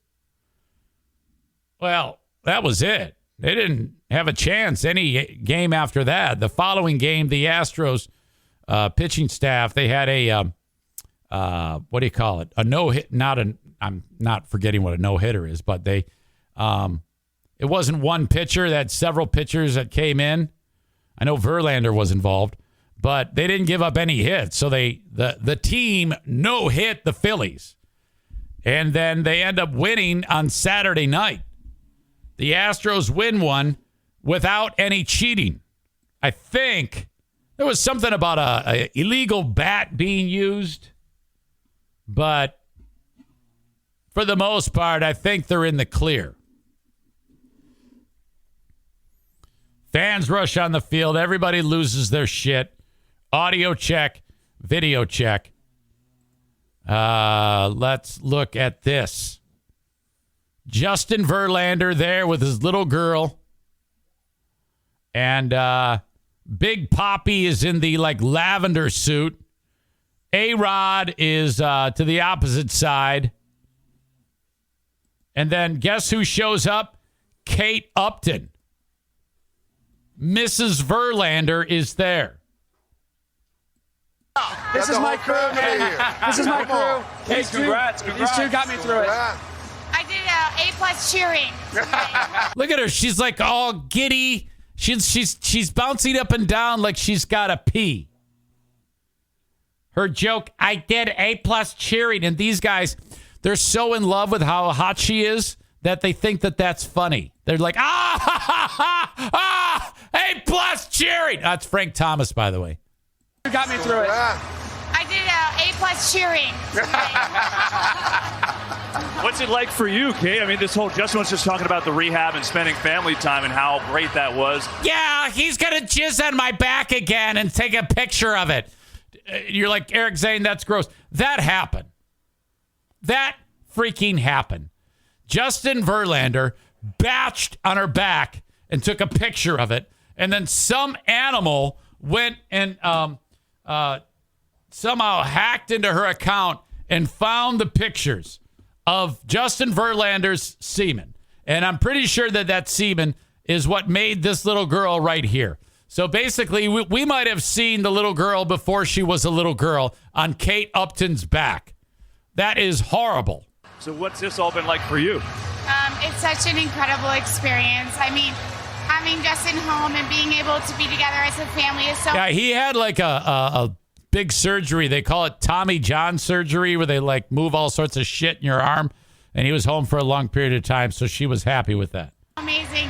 Speaker 2: Well, that was it. They didn't have a chance any game after that. The following game, the Astros pitching staff, they had a, what do you call it? A no-hit, I'm not forgetting what a no-hitter is, but they, it wasn't one pitcher. They had several pitchers that came in. I know Verlander was involved, but they didn't give up any hits. So the team no-hit the Phillies. And then they end up winning on Saturday night. The Astros win one without any cheating. I think there was something about a illegal bat being used, but for the most part, I think they're in the clear. Fans rush on the field. Everybody loses their shit. Audio check, video check. Let's look at this. Justin Verlander there with his little girl. And Big Papi is in the lavender suit. A-Rod is to the opposite side. And then guess who shows up? Kate Upton. Mrs. Verlander is there.
Speaker 18: This is my crew, man. This is my crew.
Speaker 19: Hey, congrats.
Speaker 18: These two got me through it.
Speaker 20: I did A+ cheering.
Speaker 2: Look at her. She's all giddy. She's bouncing up and down like she's got to pee. Her joke, I did A+ cheering. And these guys, they're so in love with how hot she is that they think that that's funny. They're like, ha, ha, ha, ha, A+ cheering. That's Frank Thomas, by the way.
Speaker 18: You got me through it.
Speaker 20: I did A+ cheering.
Speaker 19: What's it like for you, Kate? I mean, Justin was just talking about the rehab and spending family time and how great that was.
Speaker 2: Yeah, he's going to jizz on my back again and take a picture of it. You're like, Eric Zane, that's gross. That happened. That freaking happened. Justin Verlander batched on her back and took a picture of it. And then some animal went and somehow hacked into her account and found the pictures of Justin Verlander's semen. And I'm pretty sure that semen is what made this little girl right here. So basically, we might have seen the little girl before she was a little girl on Kate Upton's back. That is horrible.
Speaker 19: So what's this all been like for you?
Speaker 20: It's such an incredible experience. I mean, having Justin home and being able to be together as a family is so...
Speaker 2: Yeah, he had a big surgery. They call it Tommy John surgery, where they move all sorts of shit in your arm. And he was home for a long period of time, so she was happy with that.
Speaker 20: Amazing.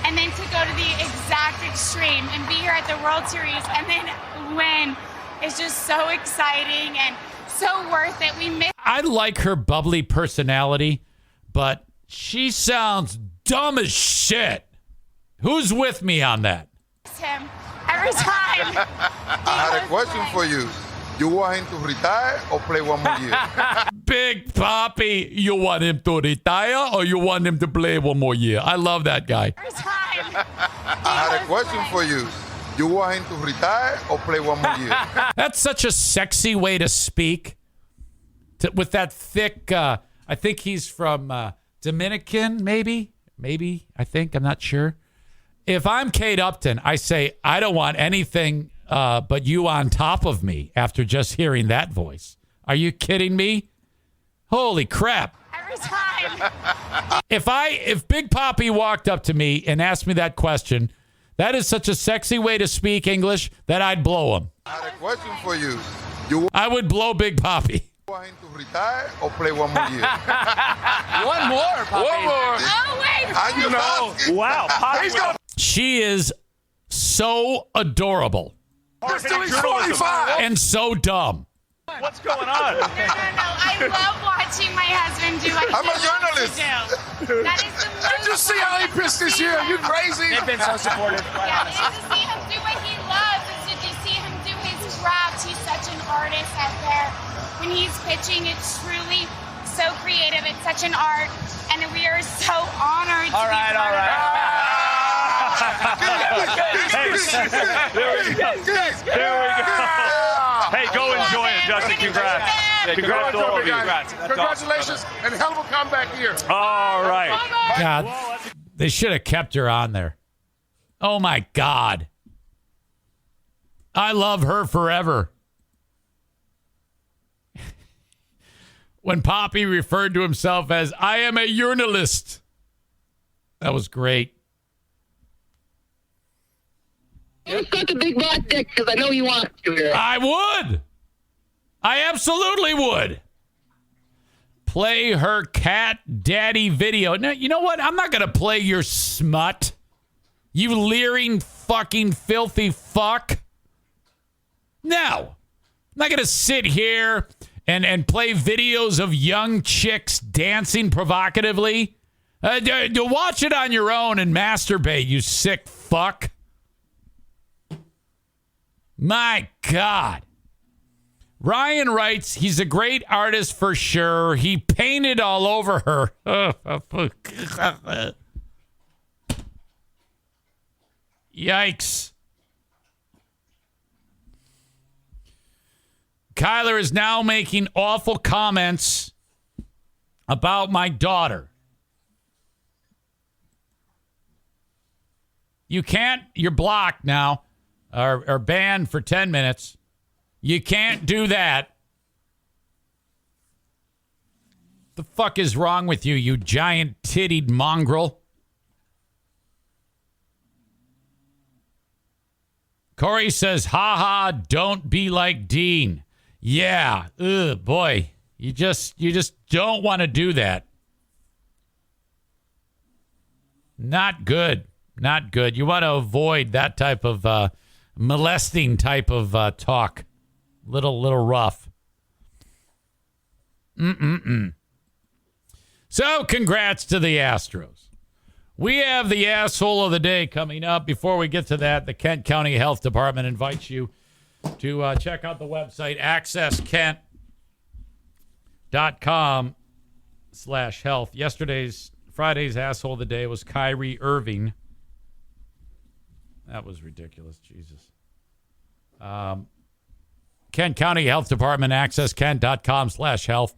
Speaker 20: And then to go to the exact extreme and be here at the World Series and then win is just so exciting and so worth it.
Speaker 2: I like her bubbly personality, but she sounds dumb as shit. Who's with me on that?
Speaker 20: Him every time.
Speaker 21: I had a question for you. You want him to retire or play one more year?
Speaker 2: Big Papi, you want him to retire or you want him to play one more year? I love that guy.
Speaker 20: Every time.
Speaker 21: I had a question for you. You want him to retire or play one more year?
Speaker 2: That's such a sexy way to speak. With that thick, I think he's from Dominican, maybe, I think, I'm not sure. If I'm Kate Upton, I say, I don't want anything but you on top of me after just hearing that voice. Are you kidding me? Holy crap.
Speaker 20: Every time.
Speaker 2: If Big Papi walked up to me and asked me that question, that is such a sexy way to speak English that I'd blow him.
Speaker 21: I had a question for you.
Speaker 2: I would blow Big Papi.
Speaker 21: You want him to retire or play one more year?
Speaker 18: One more, Papi.
Speaker 21: One more.
Speaker 20: Oh, wait.
Speaker 19: Wow. Papi.
Speaker 2: She is so adorable.
Speaker 21: He's 45.
Speaker 2: And so dumb.
Speaker 19: What's going on?
Speaker 20: No. I love watching my husband do what
Speaker 21: I'm a journalist.
Speaker 20: That is the most...
Speaker 21: Did you see how he pissed this year? Are you crazy?
Speaker 18: They've been so supportive.
Speaker 20: Yeah, and to see him do what he loves, and to see him do his craft. He's such an artist out there. When he's pitching, it's truly so creative. It's such an art, and we are so honored to be part of it.
Speaker 19: There we go. Hey, go enjoy it, Justin. Congrats. Congrats to all of you.
Speaker 21: Congratulations, and hell of a comeback here.
Speaker 19: All right.
Speaker 2: God, they should have kept her on there. Oh, my God. I love her forever. When Papi referred to himself as, I am a journalist. That was great.
Speaker 4: You suck a big black dick because I know you want to.
Speaker 2: I would. I absolutely would. Play her cat daddy video. Now, you know what? I'm not going to play your smut. You leering fucking filthy fuck. No. I'm not going to sit here and play videos of young chicks dancing provocatively. Watch it on your own and masturbate, you sick fuck. My God. Ryan writes, he's a great artist for sure. He painted all over her. Yikes. Kyler is now making awful comments about my daughter. You're blocked now, or banned for 10 minutes. You can't do that. The fuck is wrong with you, you giant tittied mongrel? Corey says, ha, don't be like Dean. Yeah, boy, you just don't want to do that. Not good. Not good. You want to avoid that type of molesting type of talk. Little rough. So, congrats to the Astros. We have the asshole of the day coming up. Before we get to that, the Kent County Health Department invites you to check out the website, accesskent.com/health. Friday's asshole of the day was Kyrie Irving. That was ridiculous. Jesus. Kent County Health Department, accesskent.com/health.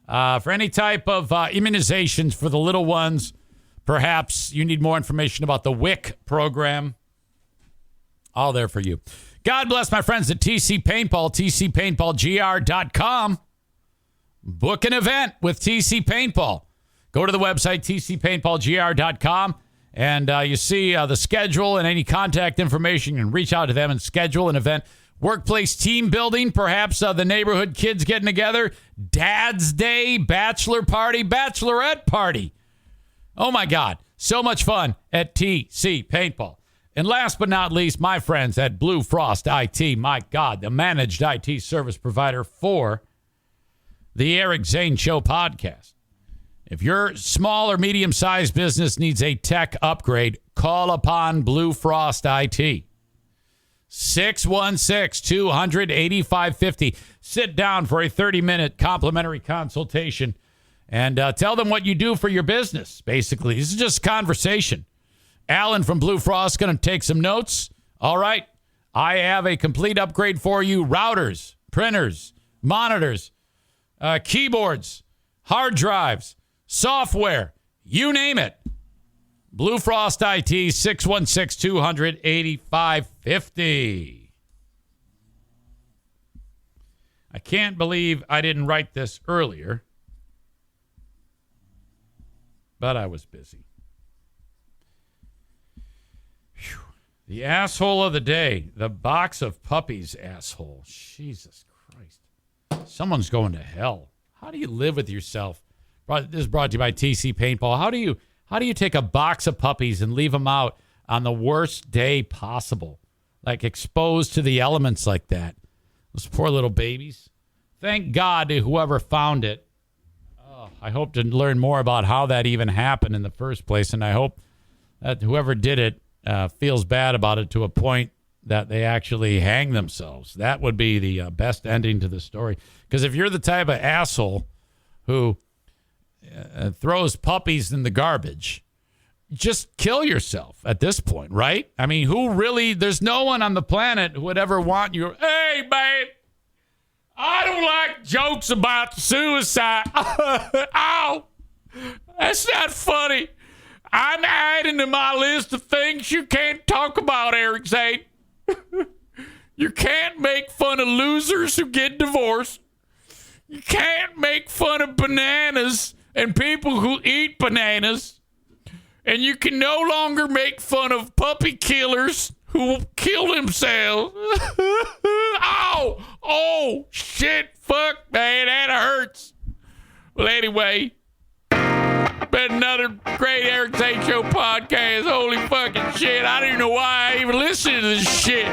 Speaker 2: For any type of immunizations for the little ones, perhaps you need more information about the WIC program. All there for you. God bless my friends at TC Paintball, tcpaintballgr.com. Book an event with TC Paintball. Go to the website, tcpaintballgr.com, and you see the schedule and any contact information. You can reach out to them and schedule an event. Workplace team building, perhaps the neighborhood kids getting together. Dad's Day, bachelor party, bachelorette party. Oh, my God. So much fun at TC Paintball. And last but not least, my friends at Blue Frost IT. My God, the managed IT service provider for the Eric Zane Show podcast. If your small or medium-sized business needs a tech upgrade, call upon Blue Frost IT. 616-200-8550. Sit down for a 30-minute complimentary consultation and tell them what you do for your business, basically. This is just conversation. Alan from Blue Frost is going to take some notes. All right. I have a complete upgrade for you. Routers, printers, monitors, keyboards, hard drives, software, you name it. Blue Frost IT, 616-200-8550. I can't believe I didn't write this earlier, but I was busy. Whew. The asshole of the day, the box of puppies asshole. Jesus Christ. Someone's going to hell. How do you live with yourself? This is brought to you by TC Paintball. How do you take a box of puppies and leave them out on the worst day possible? Like exposed to the elements like that. Those poor little babies. Thank God to whoever found it. Oh, I hope to learn more about how that even happened in the first place. And I hope that whoever did it feels bad about it to a point that they actually hang themselves. That would be the best ending to the story. Because if you're the type of asshole who throws puppies in the garbage, just kill yourself at this point, right? I mean, there's no one on the planet who would ever want you. Hey, babe, I don't like jokes about suicide. Ow, that's not funny. I'm adding to my list of things you can't talk about, Eric Zane. You can't make fun of losers who get divorced. You can't make fun of bananas and people who eat bananas. And you can no longer make fun of puppy killers who kill themselves. Ow! Oh, shit, fuck, man, that hurts. Well, anyway, been another great Eric Zane Show podcast. Holy fucking shit. I don't even know why I even listen to this shit.